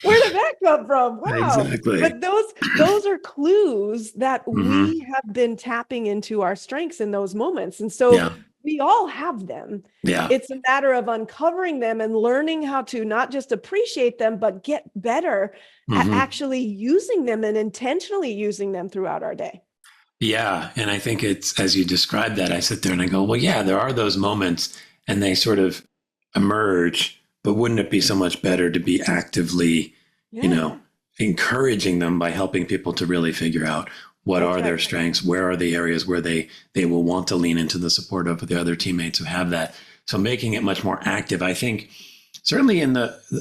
S2: where did that come from? Wow. Exactly. But those are clues that we have been tapping into our strengths in those moments. And so we all have them. Yeah. It's a matter of uncovering them and learning how to not just appreciate them, but get better at actually using them and intentionally using them throughout our day.
S1: Yeah. And I think it's, as you described that, I sit there and I go, well, yeah, there are those moments and they sort of emerge, but wouldn't it be so much better to be actively, encouraging them by helping people to really figure out what are their strengths, where are the areas where they will want to lean into the support of the other teammates who have that. So making it much more active, I think, certainly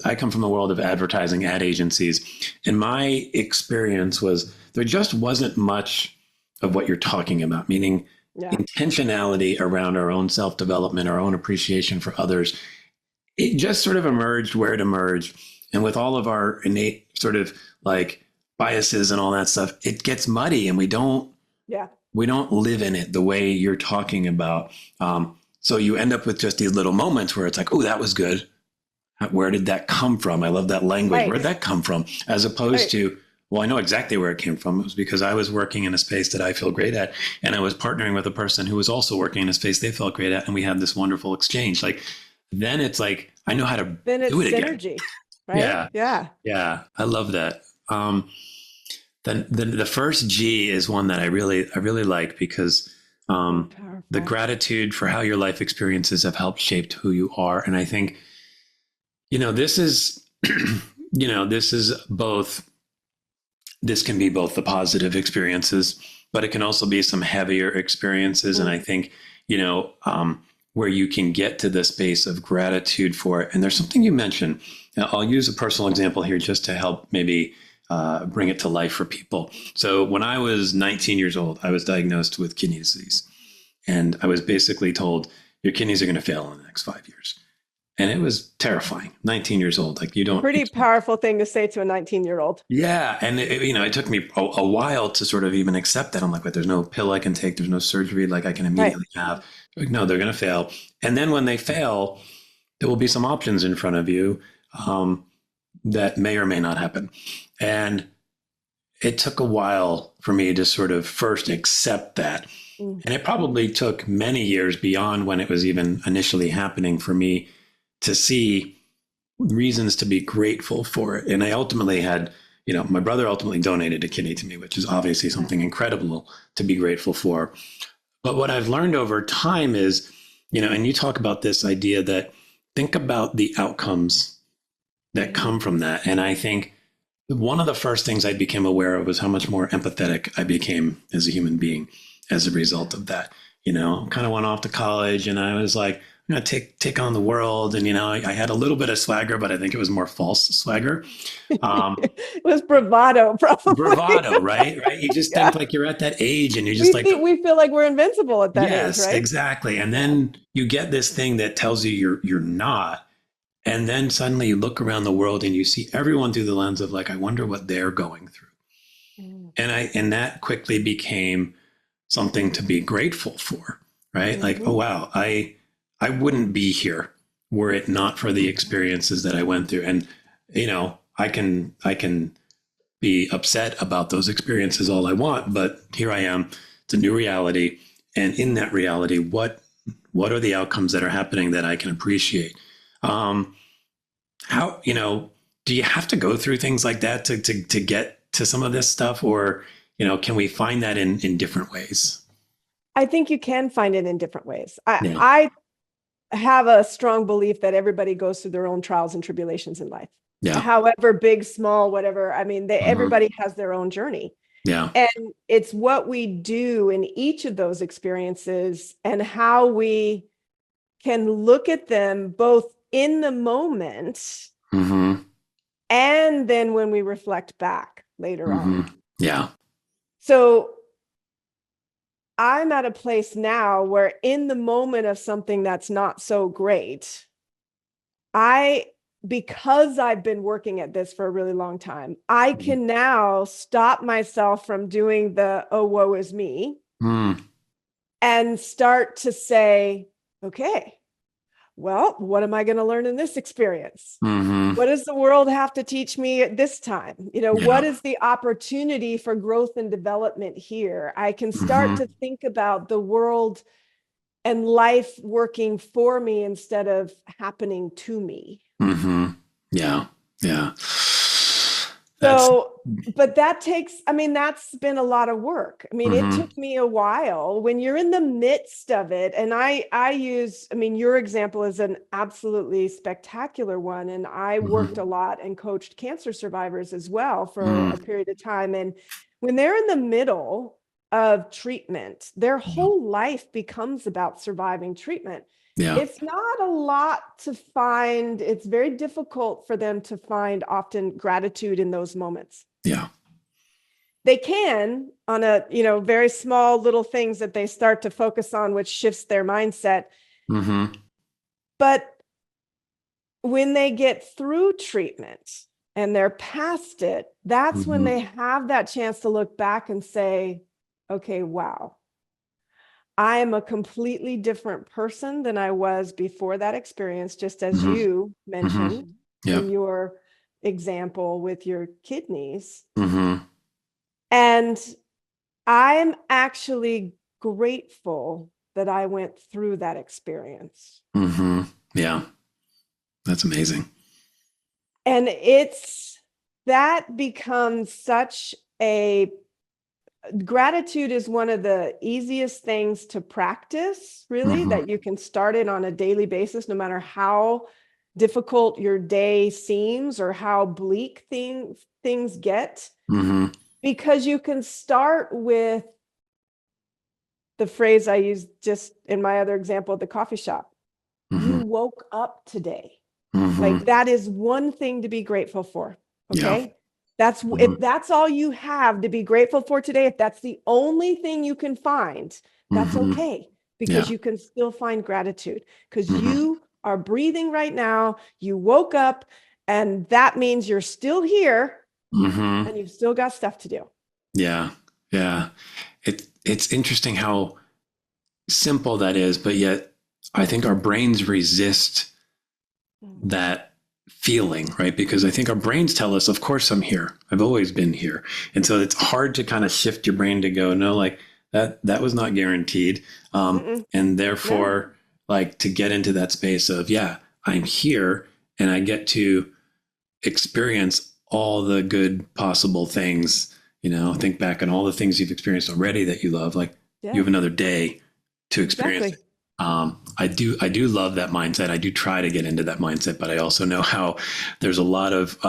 S1: I come from the world of advertising, ad agencies, and my experience was there just wasn't much of what you're talking about, meaning intentionality around our own self-development, our own appreciation for others. It just sort of emerged where it emerged. And with all of our innate sort of like biases and all that stuff, it gets muddy and we don't live in it the way you're talking about. So you end up with just these little moments where it's like, oh, that was good. Where did that come from? I love that language. Right. Where did that come from? As opposed to, well, I know exactly where it came from. It was because I was working in a space that I feel great at. And I was partnering with a person who was also working in a space they felt great at. And we had this wonderful exchange. Like, then it's like, I know how to do it again. Synergy,
S2: right?
S1: Yeah. I love that. Then the first G is one that I really like because the gratitude for how your life experiences have helped shape who you are. And I think, this is, this can be both the positive experiences, but it can also be some heavier experiences. And I think, where you can get to the space of gratitude for it. And there's something you mentioned. Now, I'll use a personal example here just to help maybe bring it to life for people. So when I was 19 years old, I was diagnosed with kidney disease. And I was basically told, your kidneys are going to fail in the next 5 years. And it was terrifying. 19 years old, like you don't.
S2: Pretty powerful thing to say to a 19-year-old.
S1: Yeah. And it took me a while to sort of even accept that. I'm like, but there's no pill I can take. There's no surgery like I can immediately have. No, they're going to fail. And then when they fail, there will be some options in front of you that may or may not happen. And it took a while for me to sort of first accept that. And it probably took many years beyond when it was even initially happening for me to see reasons to be grateful for it. And I ultimately had, my brother ultimately donated a kidney to me, which is obviously something incredible to be grateful for. But what I've learned over time is, and you talk about this idea that think about the outcomes that come from that. And I think one of the first things I became aware of was how much more empathetic I became as a human being as a result of that. Kind of went off to college and I was like, I'm going to take on the world. And, I had a little bit of swagger, but I think it was more false swagger.
S2: It was bravado, probably.
S1: Bravado, right? You just think like you're at that age and you're just
S2: we feel like we're invincible at that age, right?
S1: Exactly. And then you get this thing that tells you you're not. And then suddenly you look around the world and you see everyone through the lens of like, I wonder what they're going through. And that quickly became something to be grateful for, right? Like, oh, wow, I wouldn't be here were it not for the experiences that I went through. And, I can be upset about those experiences all I want, but here I am. It's a new reality. And in that reality, what are the outcomes that are happening that I can appreciate? How, do you have to go through things like that to get to some of this stuff? Or, can we find that in different ways?
S2: I think you can find it in different ways. I have a strong belief that everybody goes through their own trials and tribulations in life.
S1: Yeah.
S2: However big, small, whatever. I mean, everybody has their own journey.
S1: Yeah.
S2: And it's what we do in each of those experiences and how we can look at them both in the moment and then when we reflect back later on.
S1: Yeah.
S2: So I'm at a place now where in the moment of something that's not so great, because I've been working at this for a really long time, I can now stop myself from doing the, oh, woe is me, and start to say, okay, well, what am I going to learn in this experience? What does the world have to teach me at this time? What is the opportunity for growth and development here? I can start to think about the world and life working for me instead of happening to me.
S1: Yeah. Yeah.
S2: So, but that's been a lot of work. It took me a while when you're in the midst of it. And your example is an absolutely spectacular one. And I worked a lot and coached cancer survivors as well for a period of time. And when they're in the middle of treatment, their whole life becomes about surviving treatment.
S1: Yeah.
S2: It's not a lot to find. It's very difficult for them to find often gratitude in those moments.
S1: Yeah.
S2: They can on a, very small little things that they start to focus on, which shifts their mindset. But when they get through treatment and they're past it, that's when they have that chance to look back and say, okay, wow. I am a completely different person than I was before that experience, just as you mentioned in your example with your kidneys. And I'm actually grateful that I went through that experience.
S1: Yeah. That's amazing.
S2: And that becomes such gratitude is one of the easiest things to practice, really, that you can start it on a daily basis, no matter how difficult your day seems or how bleak things get, because you can start with the phrase I used just in my other example at the coffee shop. You woke up today. Like that is one thing to be grateful for. Okay. Yeah. If that's all you have to be grateful for today, if that's the only thing you can find, that's okay, because you can still find gratitude because you are breathing right now. You woke up and that means you're still here and you've still got stuff to do.
S1: Yeah. Yeah. It's interesting how simple that is, but yet I think our brains resist that feeling, right? Because I think our brains tell us, of course I'm here. I've always been here. And so it's hard to kind of shift your brain to go, no, like that was not guaranteed. And therefore,
S2: No.
S1: like to get into that space of, yeah, I'm here and I get to experience all the good possible things, think back on all the things you've experienced already that you love. Like you have
S2: Yeah,
S1: another day to experience it.
S2: exactly.
S1: I do love that mindset. I do try to get into that mindset, but I also know how there's a lot of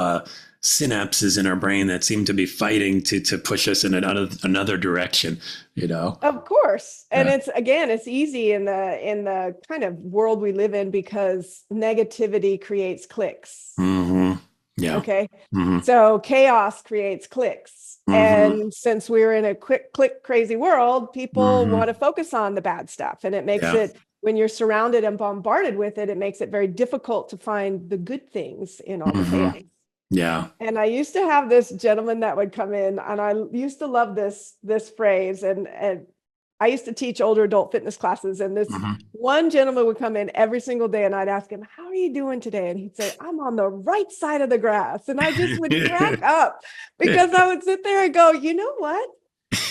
S1: synapses in our brain that seem to be fighting to push us in another direction.
S2: Of course. And
S1: Yeah.
S2: it's easy in the kind of world we live in because negativity creates clicks.
S1: Mm-hmm. Yeah.
S2: Okay.
S1: Mm-hmm.
S2: So chaos creates clicks.
S1: Mm-hmm.
S2: And since we're in a quick click crazy world, people
S1: Mm-hmm.
S2: want to focus on the bad stuff. And it makes
S1: Yeah.
S2: it, when you're surrounded and bombarded with it, it makes it very difficult to find the good things in all the
S1: Mm-hmm.
S2: chaos.
S1: Yeah.
S2: And I used to have this gentleman that would come in, and I used to love this phrase. And I used to teach older adult fitness classes, and this
S1: Mm-hmm.
S2: one gentleman would come in every single day, and I'd ask him, "How are you doing today?" And he'd say, "I'm on the right side of the grass." And I just would crack up because I would sit there and go, "You know what?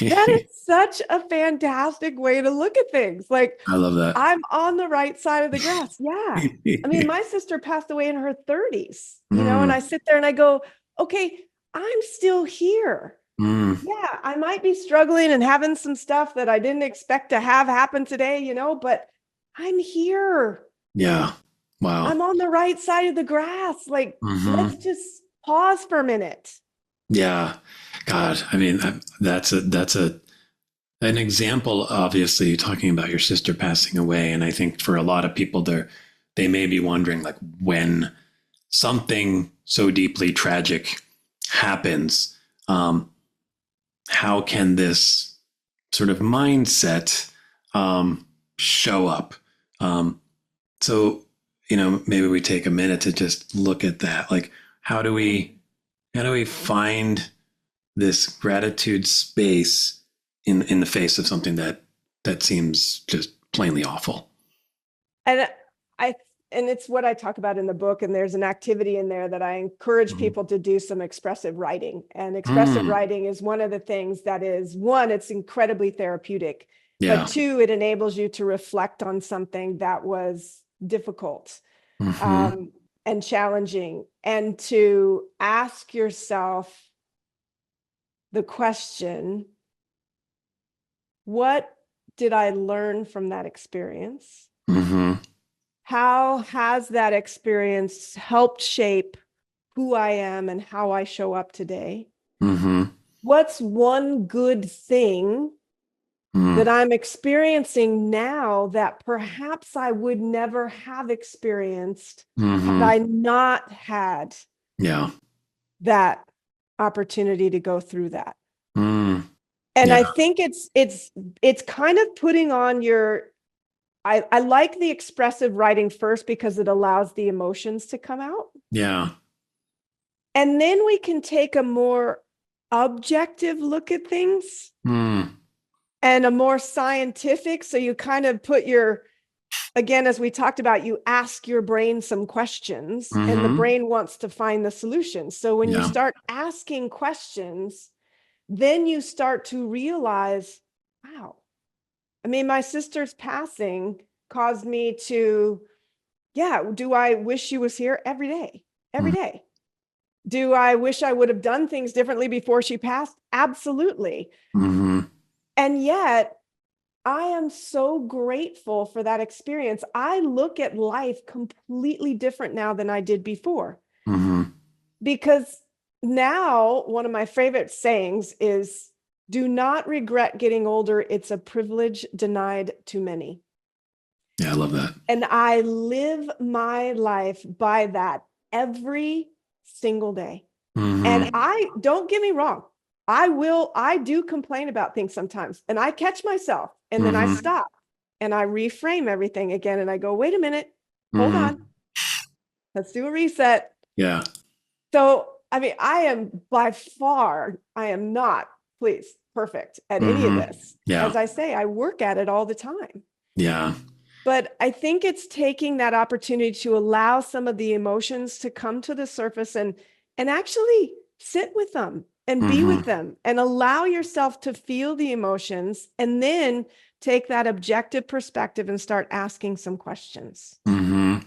S2: That is such a fantastic way to look at things. Like,
S1: I love that.
S2: I'm on the right side of the grass." Yeah. I mean, my sister passed away in her 30s, and I sit there and I go, okay, I'm still here. Yeah, I might be struggling and having some stuff that I didn't expect to have happen today, but I'm here.
S1: Yeah. Wow.
S2: I'm on the right side of the grass. Like, let's just pause for a minute.
S1: Yeah. God, I mean, that's an example, obviously, talking about your sister passing away. And I think for a lot of people they may be wondering, like, when something so deeply tragic happens, how can this sort of mindset show up? So, maybe we take a minute to just look at that. Like, how do we find this gratitude space in the face of something that seems just plainly awful?
S2: And and it's what I talk about in the book. And there's an activity in there that I encourage people to do some expressive writing. And expressive writing is one of the things that is, one, it's incredibly therapeutic,
S1: Yeah.
S2: but two, it enables you to reflect on something that was difficult and challenging, and to ask yourself the question, what did I learn from that experience? How has that experience helped shape who I am and how I show up today? What's one good thing that I'm experiencing now that perhaps I would never have experienced had I not had that opportunity to go through that? And I think it's kind of putting on your, I like the expressive writing first because it allows the emotions to come out.
S1: Yeah.
S2: And then we can take a more objective look at things and a more scientific. So you kind of put again, as we talked about, you ask your brain some questions and the brain wants to find the solution. So when you start asking questions, then you start to realize, wow, I mean, my sister's passing caused me to, do I wish she was here every day? Every day. Do I wish I would have done things differently before she passed? Absolutely. And yet, I am so grateful for that experience. I look at life completely different now than I did before. Because now, one of my favorite sayings is, do not regret getting older. It's a privilege denied to many.
S1: Yeah, I love that.
S2: And I live my life by that every single day. And don't get me wrong, I do complain about things sometimes, and I catch myself, and then I stop and I reframe everything again. And I go, wait a minute, hold on. Let's do a reset.
S1: Yeah.
S2: So, I mean, I am not, please, perfect at any of this.
S1: Yeah.
S2: As I say, I work at it all the time.
S1: Yeah.
S2: But I think it's taking that opportunity to allow some of the emotions to come to the surface and actually sit with them and be with them and allow yourself to feel the emotions, and then take that objective perspective and start asking some questions.
S1: I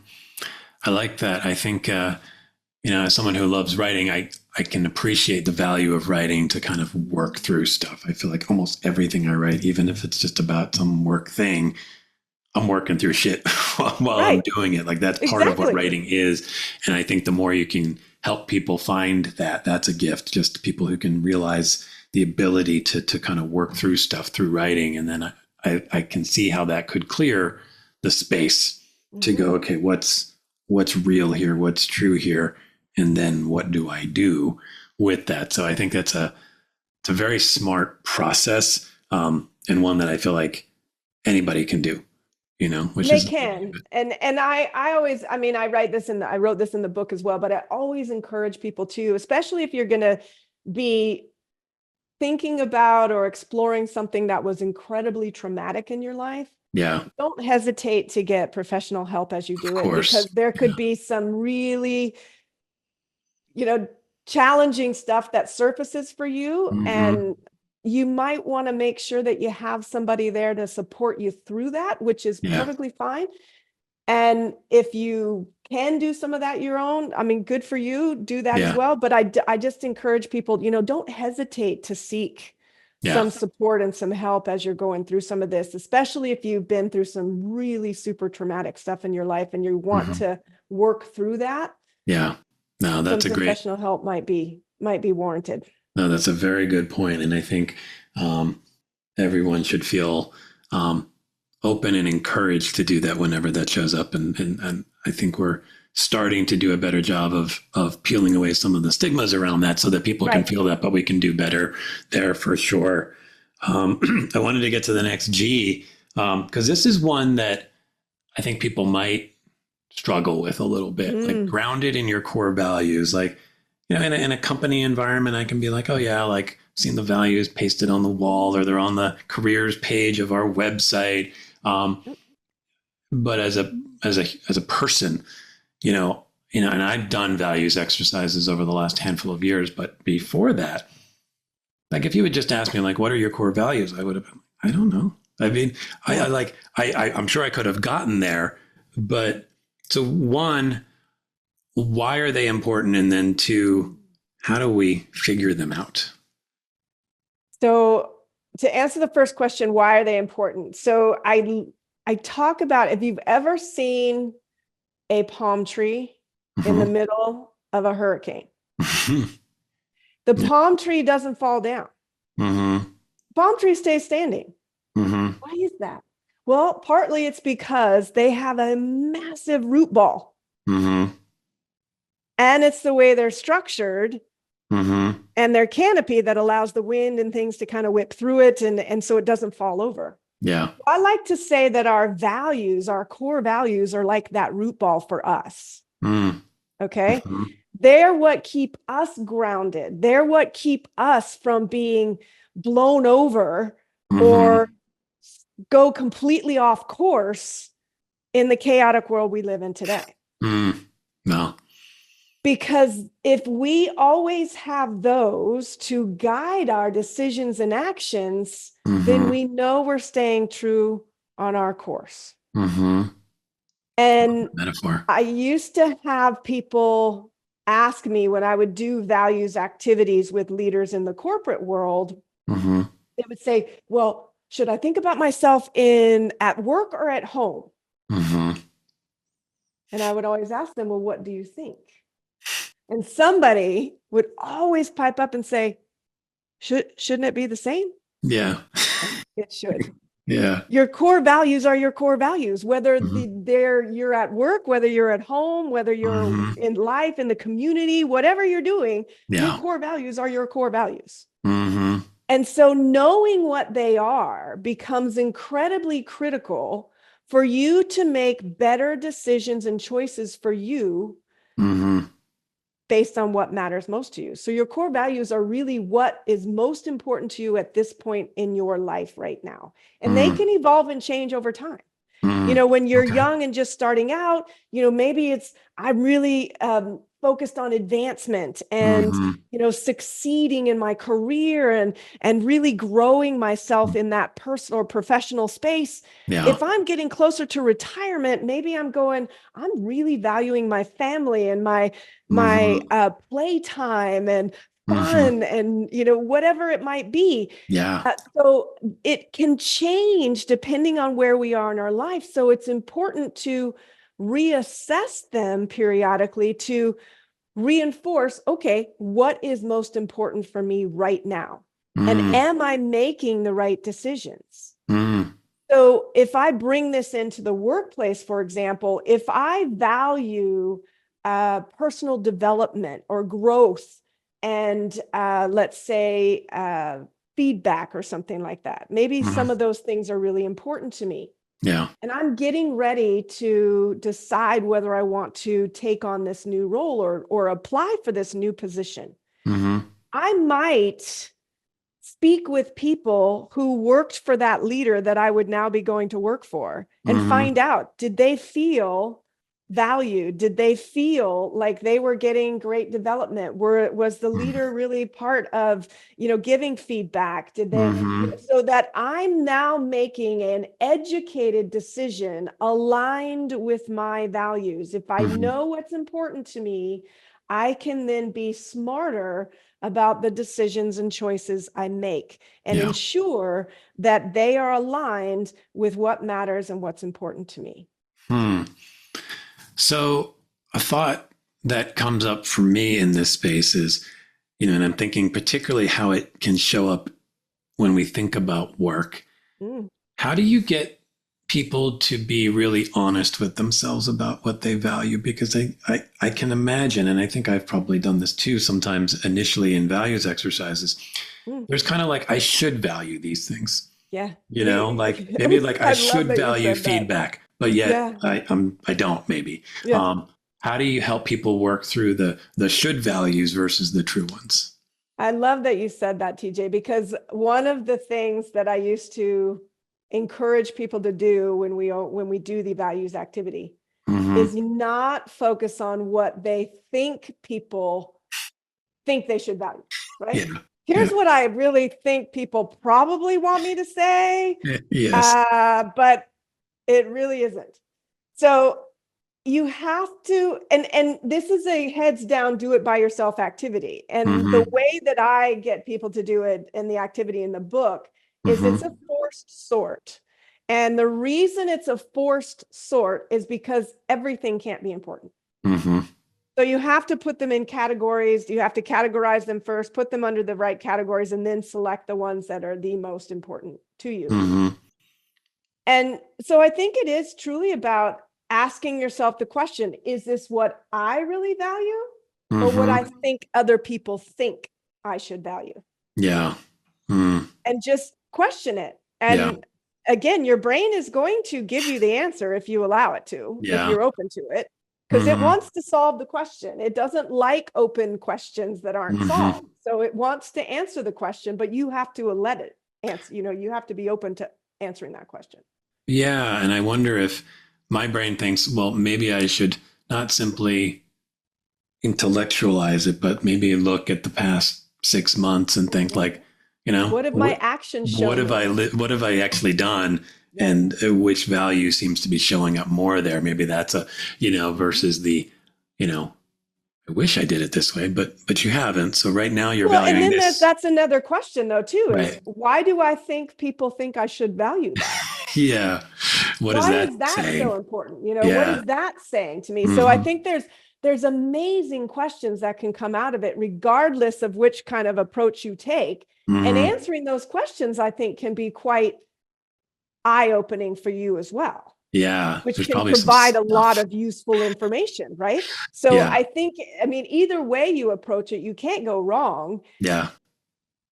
S1: like that. I think, as someone who loves writing, I can appreciate the value of writing to kind of work through stuff. I feel like almost everything I write, even if it's just about some work thing, I'm working through shit while I'm doing it. Like that's part of what writing is. And I think the more you can help people find that, that's a gift. Just people who can realize the ability to kind of work through stuff through writing. And then I can see how that could clear the space to go, okay, what's real here? What's true here? And then what do I do with that? So I think it's a very smart process, and one that I feel like anybody can do. Which
S2: they
S1: is
S2: can. And I always, I wrote this in the book as well, but I always encourage people to, especially if you're going to be thinking about or exploring something that was incredibly traumatic in your life.
S1: Yeah.
S2: Don't hesitate to get professional help as you do it, because there could be some really, challenging stuff that surfaces for you. And you might want to make sure that you have somebody there to support you through that, which is perfectly fine. And if you can do some of that your own, good for you, do that as well. But I just encourage people, don't hesitate to seek some support and some help as you're going through some of this, especially if you've been through some really super traumatic stuff in your life and you want to work through that.
S1: Yeah. No, that's
S2: some professional help might be warranted.
S1: No, that's a very good point. And I think everyone should feel open and encouraged to do that whenever that shows up. And I think we're starting to do a better job of peeling away some of the stigmas around that so that people can feel that, but we can do better there for sure. I wanted to get to the next G, because this is one that I think people might struggle with a little bit, like grounded in your core values. Like, in a company environment, I can be like, oh yeah, like seeing the values pasted on the wall, or they're on the careers page of our website. But as a person, and I've done values exercises over the last handful of years, but before that, like if you would just ask me, like, what are your core values? I would have been, I don't know. I'm sure I could have gotten there, but so one, why are they important? And then two, how do we figure them out?
S2: So to answer the first question, why are they important? So I talk about, if you've ever seen a palm tree in the middle of a hurricane, the palm tree doesn't fall down. Palm tree stays standing. Why is that? Well, partly it's because they have a massive root ball. And it's the way they're structured and their canopy that allows the wind and things to kind of whip through it. And so it doesn't fall over.
S1: Yeah.
S2: I like to say that our values, our core values, are like that root ball for us. Okay. They're what keep us grounded. They're what keep us from being blown over or go completely off course in the chaotic world we live in today.
S1: No.
S2: Because if we always have those to guide our decisions and actions, then we know we're staying true on our course. And
S1: metaphor.
S2: I used to have people ask me when I would do values activities with leaders in the corporate world, they would say, well, should I think about myself at work or at home? And I would always ask them, well, what do you think? And somebody would always pipe up and say, shouldn't it be the same?
S1: Yeah.
S2: It should.
S1: Yeah.
S2: Your core values are your core values, whether you're at work, whether you're at home, whether you're in life, in the community, whatever you're doing, your core values are your core values. And so knowing what they are becomes incredibly critical for you to make better decisions and choices for you based on what matters most to you. So your core values are really what is most important to you at this point in your life right now. And they can evolve and change over time. When you're
S1: Okay.
S2: young and just starting out, maybe I'm really focused on advancement and, succeeding in my career and really growing myself in that personal or professional space.
S1: Yeah.
S2: If I'm getting closer to retirement, maybe I'm really valuing my family and my playtime and fun and, whatever it might be.
S1: Yeah.
S2: So it can change depending on where we are in our life. So it's important to reassess them periodically to reinforce, okay, what is most important for me right now? And am I making the right decisions? So if I bring this into the workplace, for example, if I value personal development or growth and let's say feedback or something like that, maybe some of those things are really important to me.
S1: Yeah.
S2: And I'm getting ready to decide whether I want to take on this new role or apply for this new position. I might speak with people who worked for that leader that I would now be going to work for and find out, did they feel valued? Did they feel like they were getting great development? Was the leader really part of, giving feedback? Did they, so that I'm now making an educated decision aligned with my values. If I know what's important to me, I can then be smarter about the decisions and choices I make and ensure that they are aligned with what matters and what's important to me.
S1: So a thought that comes up for me in this space is, and I'm thinking particularly how it can show up when we think about work. How do you get people to be really honest with themselves about what they value? Because I can imagine, and I think I've probably done this too sometimes initially in values exercises, there's kind of like, I should value these things.
S2: Yeah.
S1: Like maybe like I should value feedback, but yet I don't maybe.
S2: Yeah.
S1: How do you help people work through the should values versus the true ones?
S2: I love that you said that, TJ, because one of the things that I used to encourage people to do when we do the values activity is not focus on what they think people think they should value, right?
S1: Yeah.
S2: Here's what I really think people probably want me to say, but it really isn't. So you have to, and this is a heads down, do it by yourself activity. And the way that I get people to do it in the activity in the book is it's a forced sort. And the reason it's a forced sort is because everything can't be important. So you have to put them in categories. You have to categorize them first, put them under the right categories, and then select the ones that are the most important to you. And so I think it is truly about asking yourself the question, is this what I really value or what I think other people think I should value?
S1: Yeah.
S2: And just question it. And again, your brain is going to give you the answer if you allow it to, if you're open to it. Because it wants to solve the question. It doesn't like open questions that aren't solved. So it wants to answer the question, but you have to let it answer. You have to be open to answering that question.
S1: Yeah. And I wonder if my brain thinks, well, maybe I should not simply intellectualize it, but maybe look at the past 6 months and think like,
S2: what have my actions shown?
S1: What have I actually done? And which value seems to be showing up more there? Maybe that's versus the, I wish I did it this way, but you haven't. So right now you're valuing
S2: and then
S1: this.
S2: That's another question though, too, is why do I think people think I should value that?
S1: Yeah.
S2: Why is that saying? So important? What is that saying to me? So I think there's amazing questions that can come out of it, regardless of which kind of approach you take. And answering those questions, I think, can be quite eye-opening for you as well.
S1: Yeah.
S2: Which can provide a lot of useful information, right? So I think, either way you approach it, you can't go wrong.
S1: Yeah.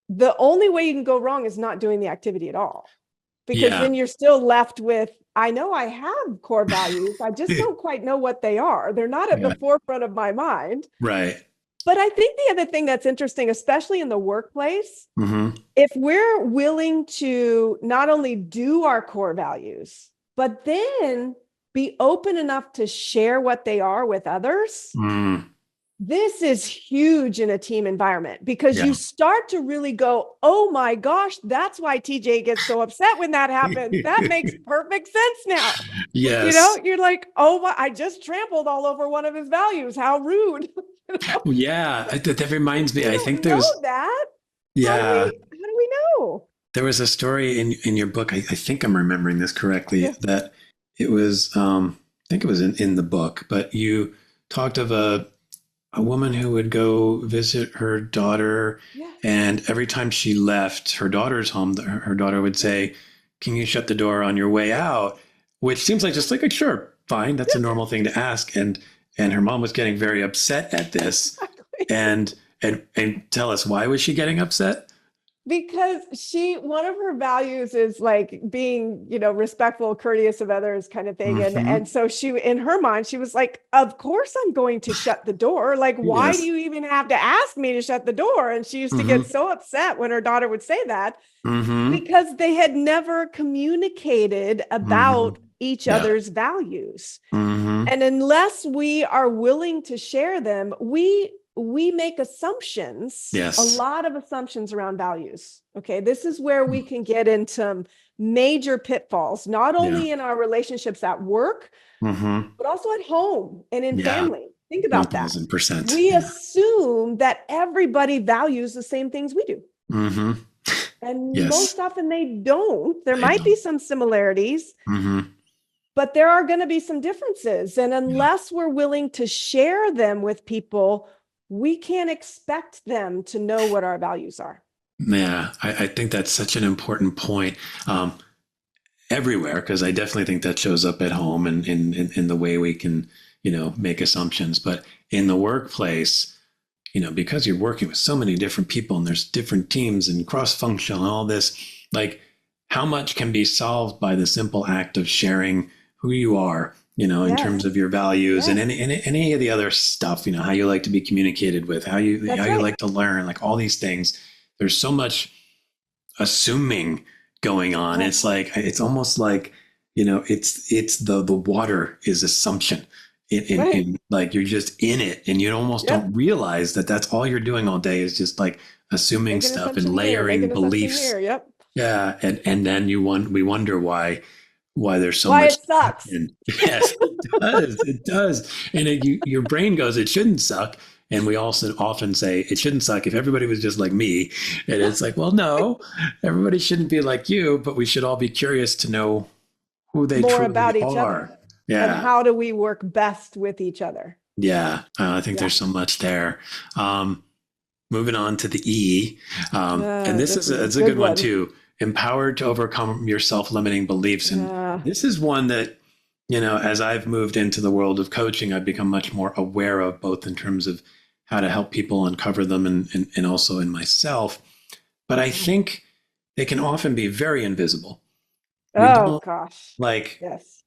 S2: The only way you can go wrong is not doing the activity at all. Because then you're still left with, I know I have core values. I just don't quite know what they are. They're not at the forefront of my mind.
S1: Right.
S2: But I think the other thing that's interesting, especially in the workplace, if we're willing to not only do our core values, but then be open enough to share what they are with others. This is huge in a team environment because you start to really go, oh my gosh, that's why TJ gets so upset when that happens. That makes perfect sense now.
S1: Yes.
S2: You know, you're like, oh, my, I just trampled all over one of his values. How rude. You know?
S1: Yeah. That reminds me. I think
S2: know
S1: there's,
S2: that.
S1: yeah.
S2: How do we know?
S1: There was a story in your book. I think I'm remembering this correctly, that it was, I think it was in the book, but you talked of a woman who would go visit her daughter, and every time she left her daughter's home, her daughter would say, "Can you shut the door on your way out?" Which seems like just like, sure, fine, that's a normal thing to ask. And her mom was getting very upset at this. And tell us, why was she getting upset?
S2: Because one of her values is like being, you know, respectful, courteous of others kind of thing. And so she, in her mind, she was like, of course I'm going to shut the door. Like, why do you even have to ask me to shut the door? And she used to get so upset when her daughter would say that because they had never communicated about each other's values. And unless we are willing to share them, we make assumptions, a lot of assumptions around values. Okay. This is where we can get into major pitfalls, not only in our relationships at work, but also at home and in family. Think about
S1: 1000%.
S2: that. We assume that everybody values the same things we do. And most often they don't. There might be some similarities, but there are going to be some differences. And unless we're willing to share them with people, we can't expect them to know what our values are.
S1: Yeah, I think that's such an important point everywhere, because I definitely think that shows up at home and in the way we can, you know, make assumptions. But in the workplace, you know, because you're working with so many different people and there's different teams and cross-functional and all this, like how much can be solved by the simple act of sharing who you are, you know, in terms of your values and any of the other stuff, you know, how you like to be communicated with, how you like to learn, like all these things. There's so much assuming going on. It's like, it's almost like, you know, it's the water is assumption. In like you're just in it and you almost don't realize that that's all you're doing all day is just like assuming stuff and layering beliefs. Yeah. And then we wonder why there's so much.
S2: It sucks.
S1: Yes, it does. And your brain goes, it shouldn't suck. And we also often say it shouldn't suck if everybody was just like me. And it's like, well, no, everybody shouldn't be like you, but we should all be curious to know who they truly
S2: about each
S1: are.
S2: Other. Yeah. And how do we work best with each other?
S1: Yeah. I think there's so much there. Moving on to the E. And this is a good one too. Empowered to overcome your self-limiting beliefs. And this is one that, you know, as I've moved into the world of coaching, I've become much more aware of, both in terms of how to help people uncover them and also in myself. But I think they can often be very invisible.
S2: Gosh.
S1: Like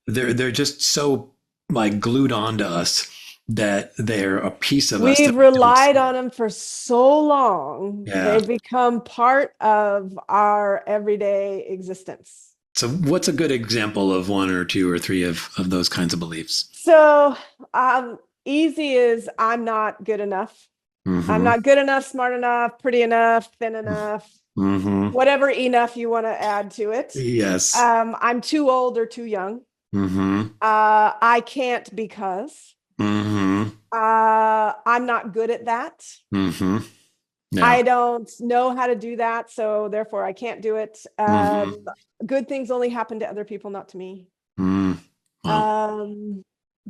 S1: they're just so like glued onto us that they're a piece of us.
S2: We've relied on them for so long. They've become part of our everyday existence.
S1: So what's a good example of one or two or three of those kinds of beliefs?
S2: So easy is I'm not good enough. I'm not good enough, smart enough, pretty enough, thin enough, whatever enough you want to add to it.
S1: Yes.
S2: I'm too old or too young. I can't because. I'm not good at that. I don't know how to do that, so therefore I can't do it. Good things only happen to other people, not to me.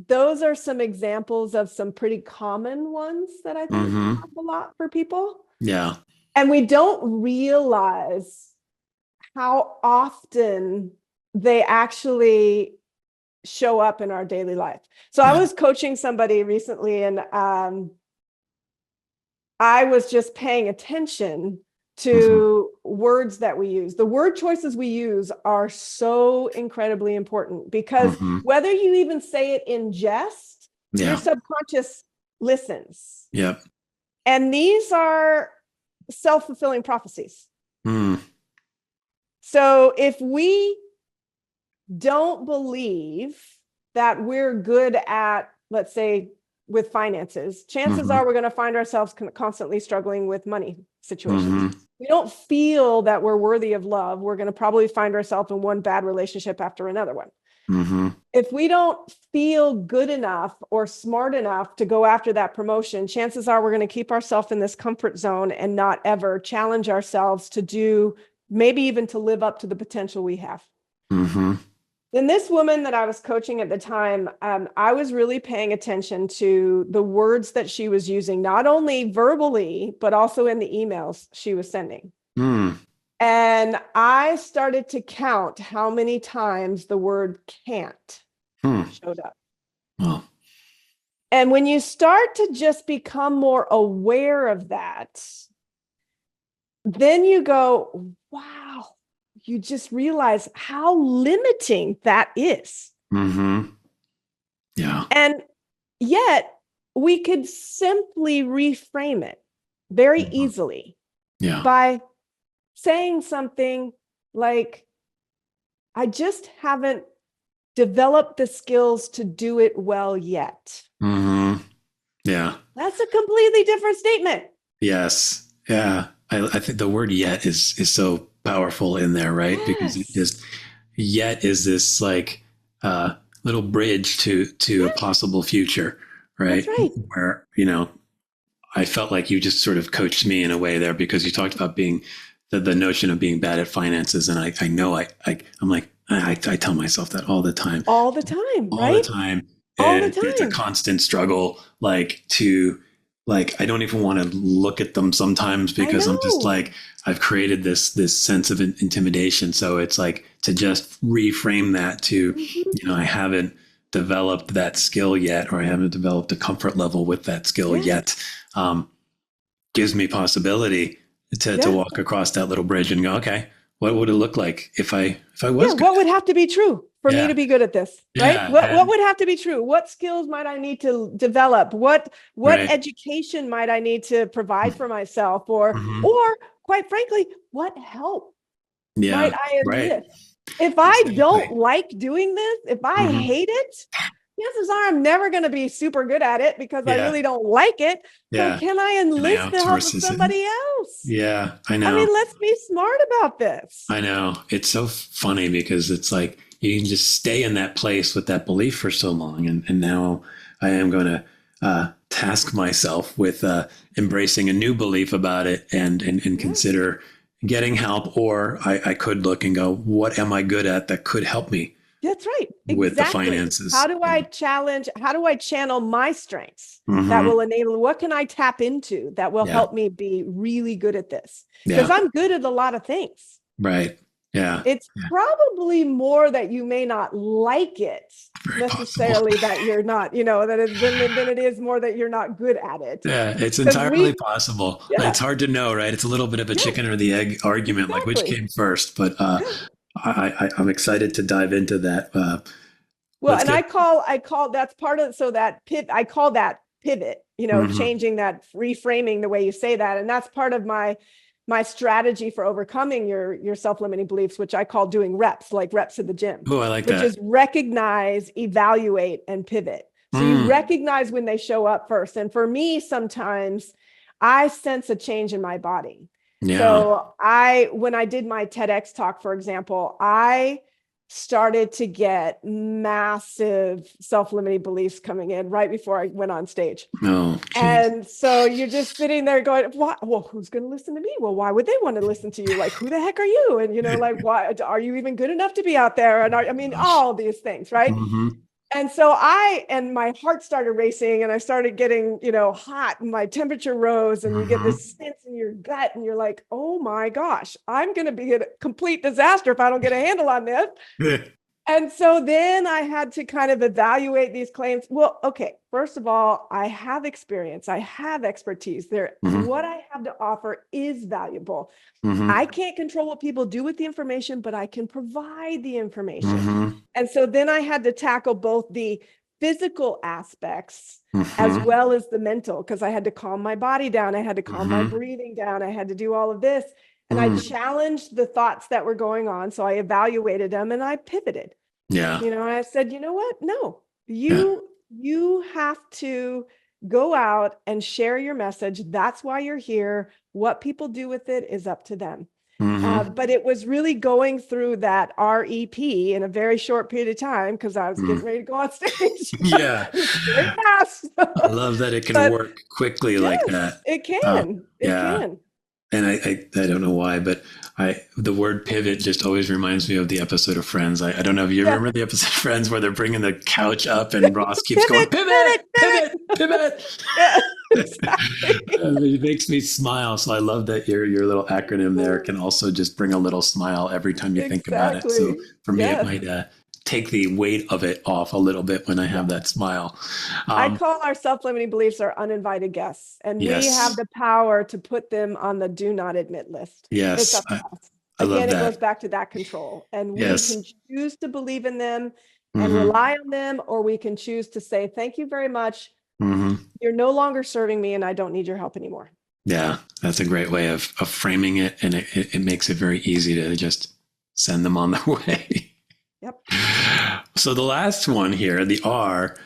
S2: Those are some examples of some pretty common ones that I think come up a lot for people. Yeah. And we don't realize how often they actually show up in our daily life. So I was coaching somebody recently, and I was just paying attention to words that we use. The word choices we use are so incredibly important because whether you even say it in jest, your subconscious listens. Yep. And these are self-fulfilling prophecies. So if we don't believe that we're good at, let's say, with finances, chances are we're going to find ourselves constantly struggling with money situations. We don't feel that we're worthy of love. We're going to probably find ourselves in one bad relationship after another one. If we don't feel good enough or smart enough to go after that promotion, chances are we're going to keep ourselves in this comfort zone and not ever challenge ourselves to do, maybe even to live up to the potential we have. Then this woman that I was coaching at the time, I was really paying attention to the words that she was using, not only verbally, but also in the emails she was sending. And I started to count how many times the word can't showed up. And when you start to just become more aware of that, then you go, wow, you just realize how limiting that is.
S1: Yeah.
S2: And yet we could simply reframe it very easily by saying something like, I just haven't developed the skills to do it well yet.
S1: Yeah.
S2: That's a completely different statement.
S1: Yes. Yeah. I think the word yet is so powerful in there, right? Because it just, yet is this like little bridge to a possible future, right?
S2: That's right.
S1: Where, you know, I felt like you just sort of coached me in a way there, because you talked about being the notion of being bad at finances. And I know I'm like, I tell myself that all the time.
S2: All the time,
S1: All
S2: right?
S1: the time.
S2: All the
S1: And it's a
S2: time.
S1: constant struggle, like I don't even want to look at them sometimes, because I'm just like, I've created this sense of intimidation. So it's like to just reframe that to, you know, I haven't developed that skill yet, or I haven't developed a comfort level with that skill yet. Gives me possibility to walk across that little bridge and go, okay, what would it look like if I was good?
S2: What would have to be true for me to be good at this, right?
S1: Yeah,
S2: What would have to be true? What skills might I need to develop? What education might I need to provide for myself? Or quite frankly, what help might I enlist? If I don't like doing this, if I hate it, chances are I'm never going to be super good at it because I really don't like it. So can I enlist the help of somebody else?
S1: Yeah, I know.
S2: I mean, let's be smart about this.
S1: I know. It's so funny because it's like you can just stay in that place with that belief for so long. And now I am going to task myself with embracing a new belief about it and consider getting help. Or I could look and go, what am I good at that could help me?
S2: That's right.
S1: With the finances.
S2: How do I channel my strengths that will enable, what can I tap into that will help me be really good at this? Because I'm good at a lot of things.
S1: Right. Yeah.
S2: It's probably more that you may not like it necessarily, that you're not, you know, than it is more that you're not good at it.
S1: Yeah, it's entirely possible. It's hard to know, right? It's a little bit of a chicken or the egg argument, like which came first, but I'm excited to dive into that.
S2: I call that's part of, so that I call that pivot, you know, changing that, reframing the way you say that. And that's part of my strategy for overcoming your self-limiting beliefs, which I call doing reps, like reps at the gym.
S1: Oh, I like that.
S2: Which is recognize, evaluate, and pivot. So you recognize when they show up first. And for me, sometimes I sense a change in my body. Yeah. So when I did my TEDx talk, for example, I started to get massive self-limiting beliefs coming in right before I went on stage.
S1: Oh,
S2: and so you're just sitting there going, what? Well, who's going to listen to me? Well, why would they want to listen to you? Like, who the heck are you? And, you know, like, why are you even good enough to be out there? And all these things, right? And so my heart started racing and I started getting, you know, hot, and my temperature rose, and you get this sense in your gut and you're like, oh my gosh, I'm going to be a complete disaster if I don't get a handle on this. And so then I had to kind of evaluate these claims. Well, okay, first of all, I have experience. I have expertise there. What I have to offer is valuable. I can't control what people do with the information, but I can provide the information. And so then I had to tackle both the physical aspects as well as the mental, because I had to calm my body down. I had to calm my breathing down. I had to do all of this. And I challenged the thoughts that were going on. So I evaluated them and I pivoted.
S1: Yeah.
S2: You know, I said, you know what? No, you have to go out and share your message. That's why you're here. What people do with it is up to them. But it was really going through that REP in a very short period of time because I was getting ready to go on stage.
S1: Yeah.
S2: Very fast.
S1: I love that it can
S2: But
S1: work quickly like
S2: yes,
S1: that.
S2: it can. It
S1: Yeah.
S2: can.
S1: And I don't know why, but the word pivot just always reminds me of the episode of Friends. I don't know if you remember the episode of Friends where they're bringing the couch up and Ross keeps going, pivot, pivot, pivot.
S2: Yeah, exactly.
S1: It makes me smile. So I love that your little acronym there can also just bring a little smile every time you think about it. So for me, it might take the weight of it off a little bit when I have that smile.
S2: I call our self-limiting beliefs our uninvited guests, and we have the power to put them on the do not admit list.
S1: Yes.
S2: It's up to us.
S1: I love
S2: Again,
S1: that.
S2: it goes back to that control, and we can choose to believe in them and rely on them, or we can choose to say, thank you very much. You're no longer serving me and I don't need your help anymore.
S1: Yeah, that's a great way of framing it. And it makes it very easy to just send them on their way.
S2: Yep.
S1: So the last one here, the R,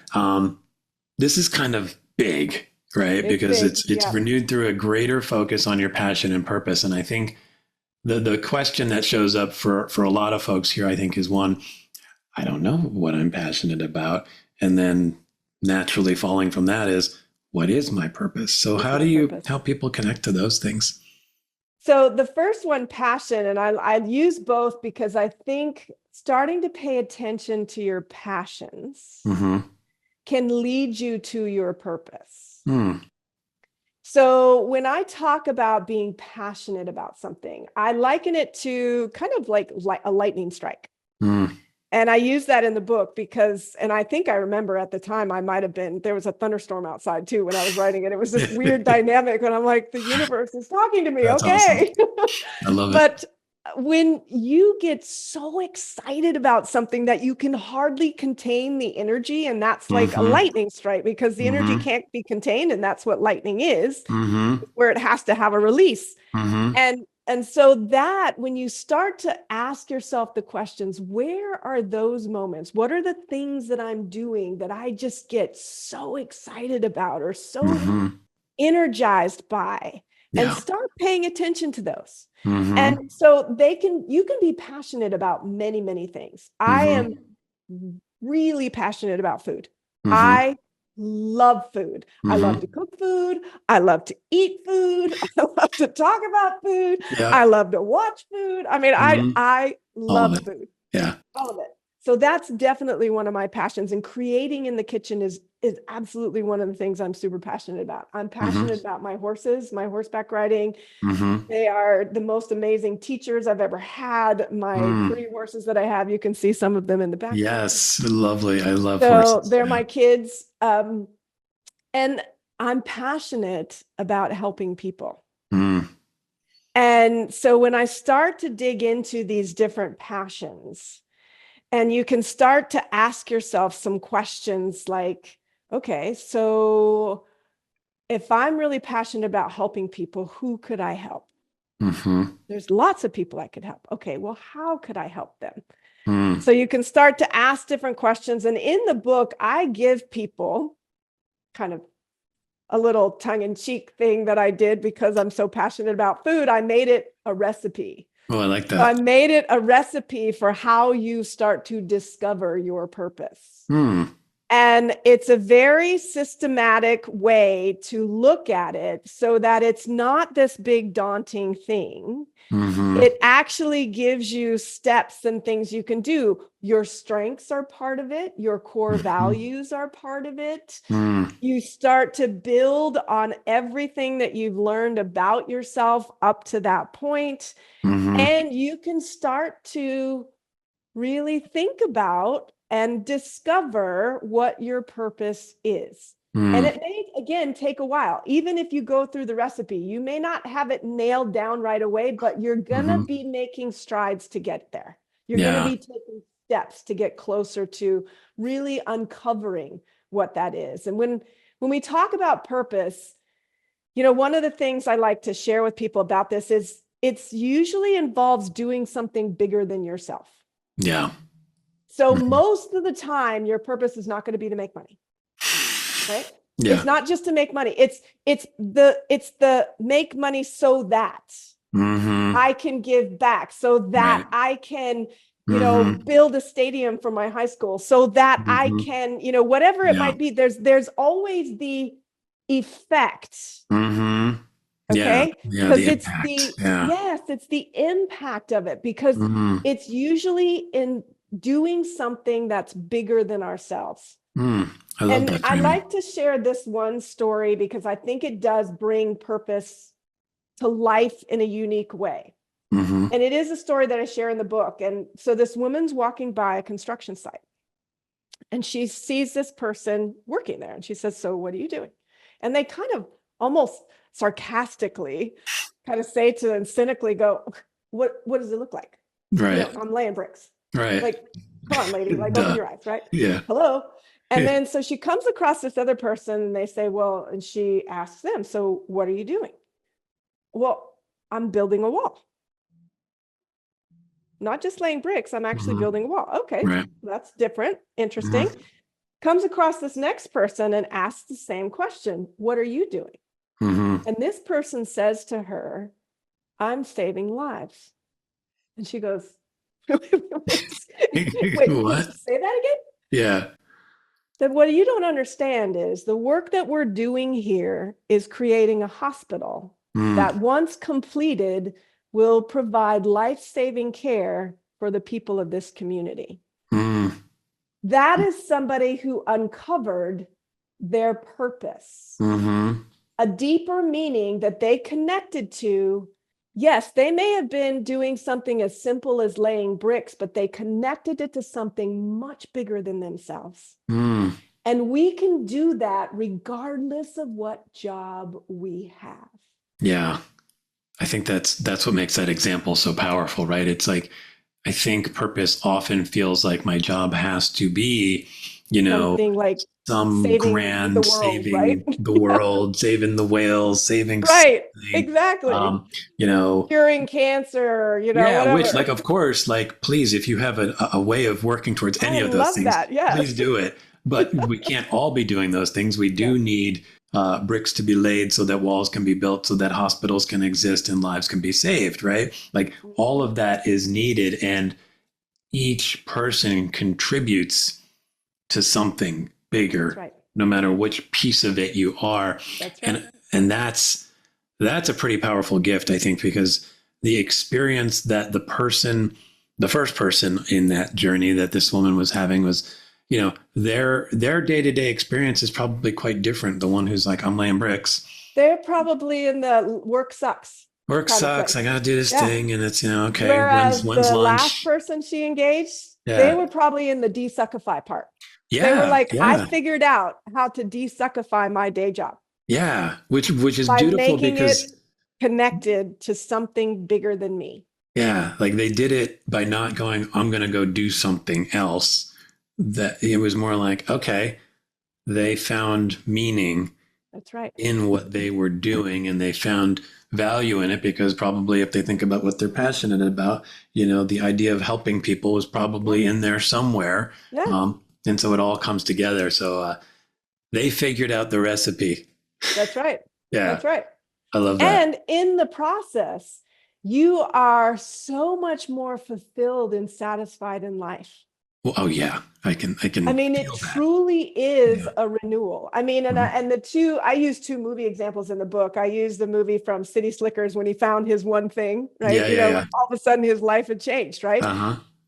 S1: this is kind of big, right? Because it's renewed through a greater focus on your passion and purpose. And I think the question that shows up for a lot of folks here, I think, is one, I don't know what I'm passionate about. And then naturally falling from that is, what is my purpose? So how do you help people connect to those things?
S2: So the first one, passion, and I use both because I think starting to pay attention to your passions can lead you to your purpose. So when I talk about being passionate about something, I liken it to kind of like a lightning strike. And I use that in the book because, and I think I remember at the time there was a thunderstorm outside too when I was writing it. It was this weird dynamic and I'm like, the universe is talking to me. That's okay. Awesome.
S1: I love it.
S2: But when you get so excited about something that you can hardly contain the energy, and that's like a lightning strike because the energy can't be contained, and that's what lightning is, where it has to have a release. And so that when you start to ask yourself the questions, where are those moments? What are the things that I'm doing that I just get so excited about or so energized by? And start paying attention to those. And so you can be passionate about many, many things. I am really passionate about food. I love food. I love to cook food. I love to eat food. I love to talk about food. I love to watch food. I mean, I love food.
S1: Yeah.
S2: All of it. So that's definitely one of my passions. And creating in the kitchen is absolutely one of the things I'm super passionate about. I'm passionate about my horses, my horseback riding. They are the most amazing teachers I've ever had. My 3 horses that I have, you can see some of them in the back.
S1: Yes, lovely. I love horses.
S2: So they're my kids. And I'm passionate about helping people. And so when I start to dig into these different passions, and you can start to ask yourself some questions like, okay, so if I'm really passionate about helping people, who could I help? There's lots of people I could help. Okay, well, how could I help them? So you can start to ask different questions. And in the book, I give people kind of a little tongue-in-cheek thing that I did because I'm so passionate about food. I made it a recipe.
S1: Oh, I like that.
S2: So I made it a recipe for how you start to discover your purpose. And it's a very systematic way to look at it so that it's not this big daunting thing. It actually gives you steps and things you can do. Your strengths are part of it. Your core values are part of it. You start to build on everything that you've learned about yourself up to that point. And you can start to really think about and discover what your purpose is. And it may, again, take a while. Even if you go through the recipe, you may not have it nailed down right away, but you're going to be making strides to get there. You're going to be taking steps to get closer to really uncovering what that is. And when we talk about purpose, you know, one of the things I like to share with people about this is it's usually involves doing something bigger than yourself.
S1: Yeah.
S2: So most of the time, your purpose is not going to be to make money, right?
S1: Yeah.
S2: It's not just to make money. It's the make money so that I can give back, so that I can, build a stadium for my high school, so that I can, whatever it might be. There's always the effect. Okay. Because it's it's the impact of it, because it's usually in doing something that's bigger than ourselves.
S1: I love that.
S2: I like to share this one story because I think it does bring purpose to life in a unique way. And it is a story that I share in the book. And so this woman's walking by a construction site and she sees this person working there. And she says, "So what are you doing?" And they kind of almost sarcastically kind of say to them, cynically go, what does it look like?
S1: Right.
S2: I'm laying bricks.
S1: Right.
S2: Like, come on, lady, like open your eyes, right?
S1: Yeah.
S2: Hello. And then so she comes across this other person and they say, well, and she asks them, "So what are you doing?" "Well, I'm building a wall. Not just laying bricks, I'm actually building a wall." Okay, that's different. Interesting. Comes across this next person and asks the same question. "What are you doing?" And this person says to her, "I'm saving lives." And she goes, wait,
S1: what?
S2: Say that again?
S1: Yeah.
S2: That what you don't understand is the work that we're doing here is creating a hospital that once completed will provide life-saving care for the people of this community. That is somebody who uncovered their purpose, a deeper meaning that they connected to. Yes, they may have been doing something as simple as laying bricks, but they connected it to something much bigger than themselves. And we can do that regardless of what job we have. Yeah.
S1: I think that's what makes that example so powerful, right? It's like, I think purpose often feels like my job has to be,
S2: something like
S1: some grand
S2: the world,
S1: saving
S2: right?
S1: the world, saving the whales, saving
S2: right,
S1: something,
S2: exactly. Curing cancer, whatever.
S1: Which, like, of course, like, please, if you have a way of working towards any of those things, please do it. But we can't all be doing those things. We do need bricks to be laid so that walls can be built, so that hospitals can exist and lives can be saved, right? Like, all of that is needed, and each person contributes to something bigger, no matter which piece of it you are. That's right. And that's a pretty powerful gift, I think, because the experience that the first person in that journey that this woman was having was, their day-to-day experience is probably quite different. The one who's like, "I'm laying bricks."
S2: They're probably in the work sucks.
S1: Work sucks. I got to do this thing. And it's, okay.
S2: Whereas
S1: when's
S2: the
S1: lunch?
S2: Last person she engaged, they were probably in the desuckify part.
S1: Yeah.
S2: They were like, I figured out how to desuckify my day job.
S1: Yeah. Which is
S2: by
S1: beautiful
S2: making
S1: because
S2: it connected to something bigger than me.
S1: Yeah. Like, they did it by not going, "I'm going to go do something else." That it was more like, okay, they found meaning.
S2: That's right.
S1: In what they were doing, and they found value in it, because probably if they think about what they're passionate about, the idea of helping people was probably in there somewhere. Yeah. And so it all comes together. So they figured out the recipe.
S2: That's right.
S1: Yeah.
S2: That's right.
S1: I love that.
S2: And in the process, you are so much more fulfilled and satisfied in life.
S1: Well, oh yeah, I can.
S2: I mean, it truly is a renewal. I mean, and I use two movie examples in the book. I use the movie from City Slickers when he found his one thing, right? All of a sudden his life had changed, right?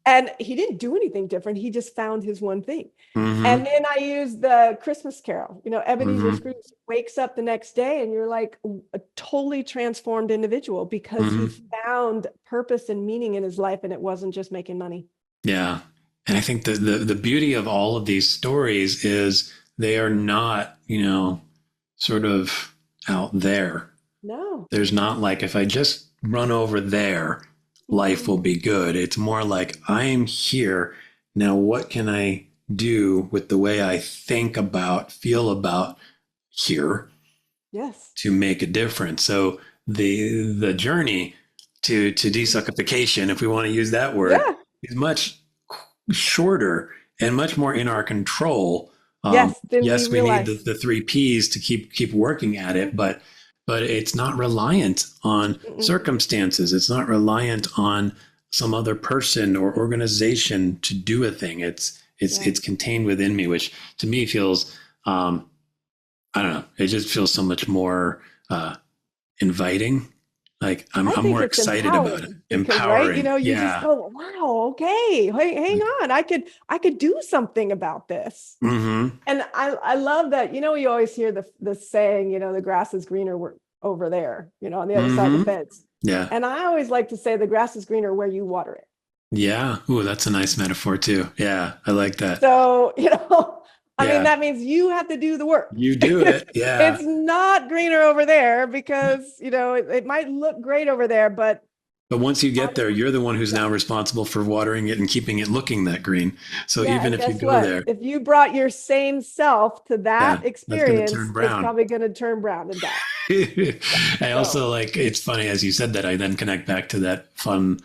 S2: And he didn't do anything different. He just found his one thing. And then I use the Christmas Carol. Ebenezer Scrooge wakes up the next day and you're like a totally transformed individual because he found purpose and meaning in his life, and it wasn't just making money.
S1: Yeah. And I think the beauty of all of these stories is they are not, sort of out there.
S2: No.
S1: There's not like, if I just run over there, life will be good. It's more like, I'm here. Now, what can I do with the way I think about, feel about here?
S2: Yes.
S1: To make a difference. So the journey to desuckification, if we want to use that word, is much shorter and much more in our control.
S2: Yes, then we
S1: Yes, we need
S2: realize.
S1: the three P's to keep working at it, but it's not reliant on
S2: Mm-mm.
S1: circumstances. It's not reliant on some other person or organization to do a thing.
S2: Yeah.
S1: It's contained within me, which to me feels I don't know. It just feels so much more inviting. Like I'm
S2: I think
S1: more
S2: it's
S1: excited about it.
S2: empowering because, right,
S1: Empowering.
S2: you just
S1: Yeah.
S2: go, wow, okay, hey, hang on, I could do something about this.
S1: Mm-hmm.
S2: And I love that, you always hear the saying, the grass is greener over there, on the other side of the
S1: Mm-hmm.
S2: fence.
S1: Yeah.
S2: And I always like to say the grass is greener where you water it.
S1: Yeah. Ooh, that's a nice metaphor too. Yeah. I like that.
S2: So, I mean,
S1: Yeah.
S2: that means you have to do the work.
S1: You do it. Yeah.
S2: It's not greener over there because, it might look great over there, but
S1: But once you get there, you're the one who's now responsible for watering it and keeping it looking that green. So
S2: yeah,
S1: even
S2: and
S1: if you
S2: guess
S1: go
S2: what?
S1: there,
S2: If you brought your same self to that
S1: yeah,
S2: experience,
S1: turn
S2: it's
S1: brown.
S2: probably going to turn brown and die.
S1: I also like, it's funny as you said that, I then connect back to that fun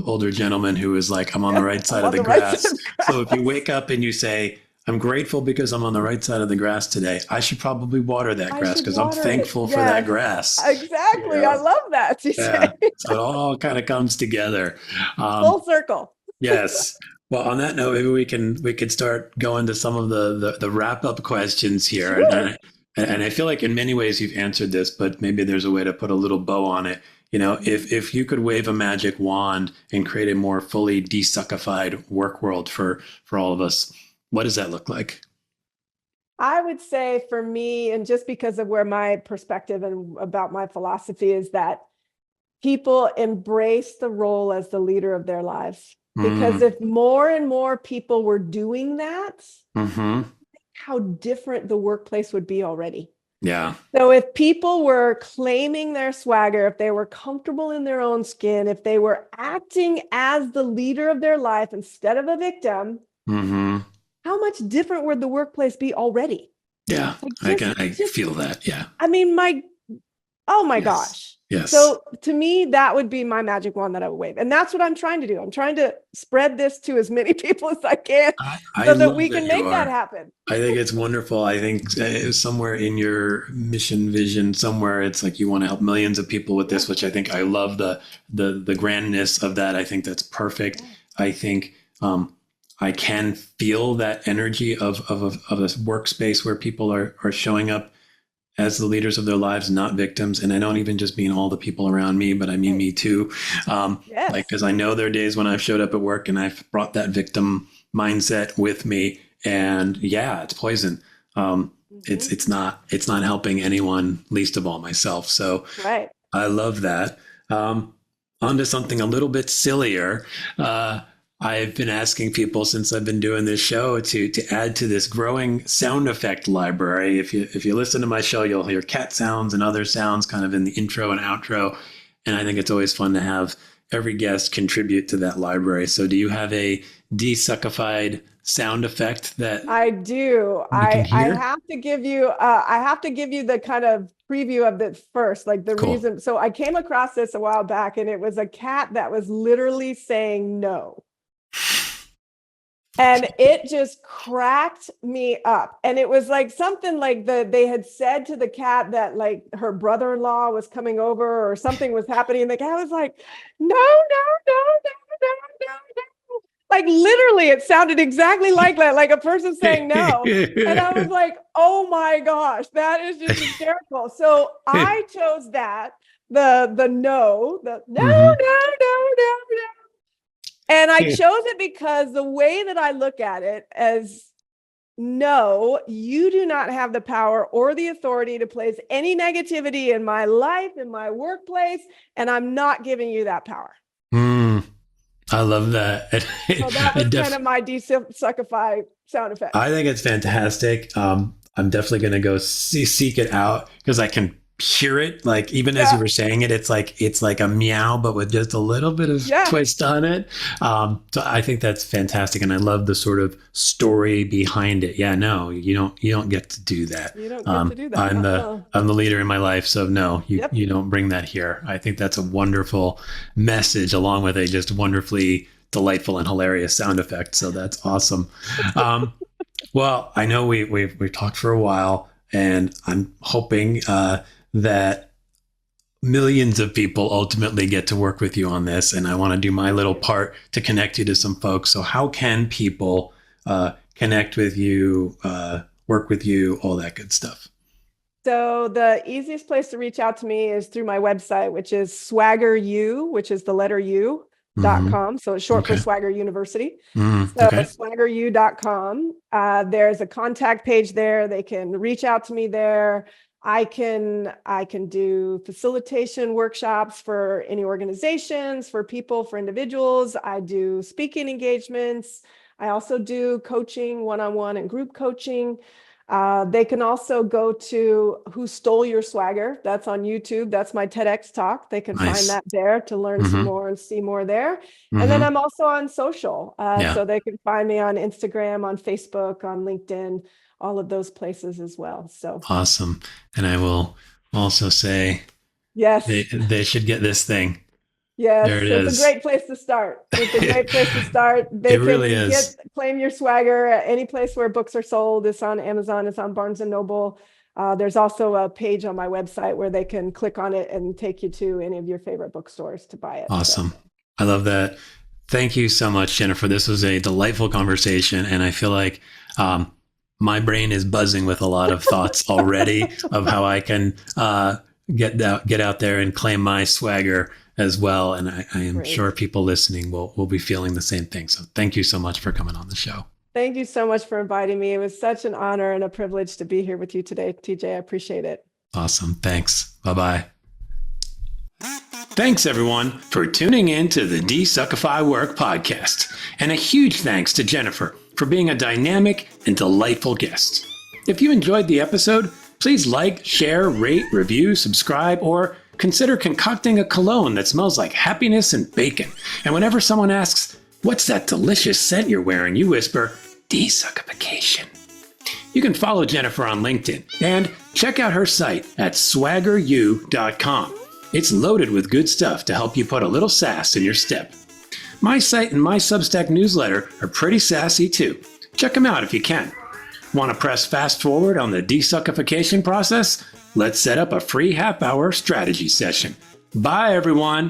S1: older gentleman who was like, I'm on the right side
S2: I'm
S1: of
S2: on
S1: the
S2: the right
S1: grass.
S2: side of the
S1: So if you
S2: grass.
S1: wake up and you say, I'm grateful because I'm on the right side of the grass today, I should probably water that
S2: I
S1: grass
S2: should
S1: because I'm
S2: water it.
S1: thankful for that
S2: Yes,
S1: grass.
S2: exactly. I love that. You
S1: Yeah.
S2: say
S1: So it all kind of comes together.
S2: full circle.
S1: Yes. Well, on that note, maybe we could start going to some of the wrap up questions here,
S2: Sure.
S1: and I feel like in many ways you've answered this, but maybe there's a way to put a little bow on it. If you could wave a magic wand and create a more fully desuckified work world for all of us, what does that look like?
S2: I would say for me, and just because of where my perspective and about my philosophy is that people embrace the role as the leader of their lives. Because if more and more people were doing that,
S1: Mm-hmm.
S2: how different the workplace would be already.
S1: Yeah.
S2: So if people were claiming their swagger, if they were comfortable in their own skin, if they were acting as the leader of their life instead of a victim,
S1: Mm-hmm.
S2: how much different would the workplace be already?
S1: Yeah.
S2: Like
S1: I feel that. Yeah.
S2: I mean, oh my
S1: Yes.
S2: gosh.
S1: Yes.
S2: So to me, that would be my magic wand that I would wave. And that's what I'm trying to do. I'm trying to spread this to as many people as I can so that we can make that happen.
S1: I think it's wonderful. I think somewhere in your mission vision, somewhere it's like you want to help millions of people with this, which I think I love the grandness of that. I think that's perfect. I think I can feel that energy of a workspace where people are showing up as the leaders of their lives, not victims. And I don't even just mean all the people around me, but I mean me too.
S2: Yes.
S1: Like, because I know there are days when I've showed up at work and I've brought that victim mindset with me, and yeah, it's poison. It's not helping anyone, least of all myself. So
S2: Right.
S1: I love that. On to something a little bit sillier. I've been asking people since I've been doing this show to add to this growing sound effect library. If you listen to my show, you'll hear cat sounds and other sounds kind of in the intro and outro. And I think it's always fun to have every guest contribute to that library. So do you have a desuckified sound effect that
S2: I do. I have to give you the kind of preview of it first, like the
S1: Cool.
S2: reason. So I came across this a while back, and it was a cat that was literally saying no. And it just cracked me up. And it was like something like they had said to the cat that like her brother-in-law was coming over or something was happening. And the cat was like, no, no, no, no, no, no, no. Like literally it sounded exactly like that, like a person saying no. And I was like, oh my gosh, that is just hysterical. So I chose that, the no, no, no, no, no, no. And I chose it because the way that I look at it as no, you do not have the power or the authority to place any negativity in my life, in my workplace, and I'm not giving you that power.
S1: I love that.
S2: So that was kind of my desuckify sound effect.
S1: I think it's fantastic. I'm definitely going to go seek it out because I can hear it. Like even as you were saying it, it's like a meow, but with just a little bit of twist on it. So I think that's fantastic, and I love the sort of story behind it. Yeah, no, you don't get to do that.
S2: You don't get to do that.
S1: I'm the leader in my life, so no, you don't bring that here. I think that's a wonderful message, along with a just wonderfully delightful and hilarious sound effect. So that's awesome. Well, I know we've talked for a while, and I'm hoping that millions of people ultimately get to work with you on this. And I want to do my little part to connect you to some folks. So how can people connect with you, work with you, all that good stuff?
S2: So the easiest place to reach out to me is through my website, which is SwaggerU, which is the letter U. .com. So it's short for Swagger University. So swaggeru.com. There's a contact page there. They can reach out to me there. I can do facilitation workshops for any organizations, for people, for individuals. I do speaking engagements. I also do coaching, one-on-one and group coaching. They can also go to Who Stole Your Swagger. That's on YouTube. That's my TEDx talk. They can find that there to learn some more and see more there. And then I'm also on social. So they can find me on Instagram, on Facebook, on LinkedIn, all of those places as well. So
S1: awesome. And I will also say,
S2: yes,
S1: they should get this thing.
S2: Yes, it's a great place to start. It's a great place to start. They
S1: it really is.
S2: Claim your swagger at any place where books are sold. It's on Amazon. It's on Barnes & Noble. There's also a page on my website where they can click on it and take you to any of your favorite bookstores to buy it.
S1: Awesome. So. I love that. Thank you so much, Jennifer. This was a delightful conversation. And I feel like my brain is buzzing with a lot of thoughts already of how I can get out there and claim my swagger as well. And I am sure people listening will be feeling the same thing. So thank you so much for coming on the show.
S2: Thank you so much for inviting me. It was such an honor and a privilege to be here with you today, TJ. I appreciate it.
S1: Awesome. Thanks. Bye-bye. Thanks, everyone, for tuning in to the DesuckifyWork Podcast. And a huge thanks to Jennifer for being a dynamic and delightful guest. If you enjoyed the episode, please like, share, rate, review, subscribe, or consider concocting a cologne that smells like happiness and bacon. And whenever someone asks, "What's that delicious scent you're wearing?" you whisper, "Desuckification." You can follow Jennifer on LinkedIn and check out her site at swaggeru.com. It's loaded with good stuff to help you put a little sass in your step. My site and my Substack newsletter are pretty sassy too. Check them out if you can. Want to press fast forward on the desuckification process? Let's set up a free half-hour strategy session. Bye, everyone.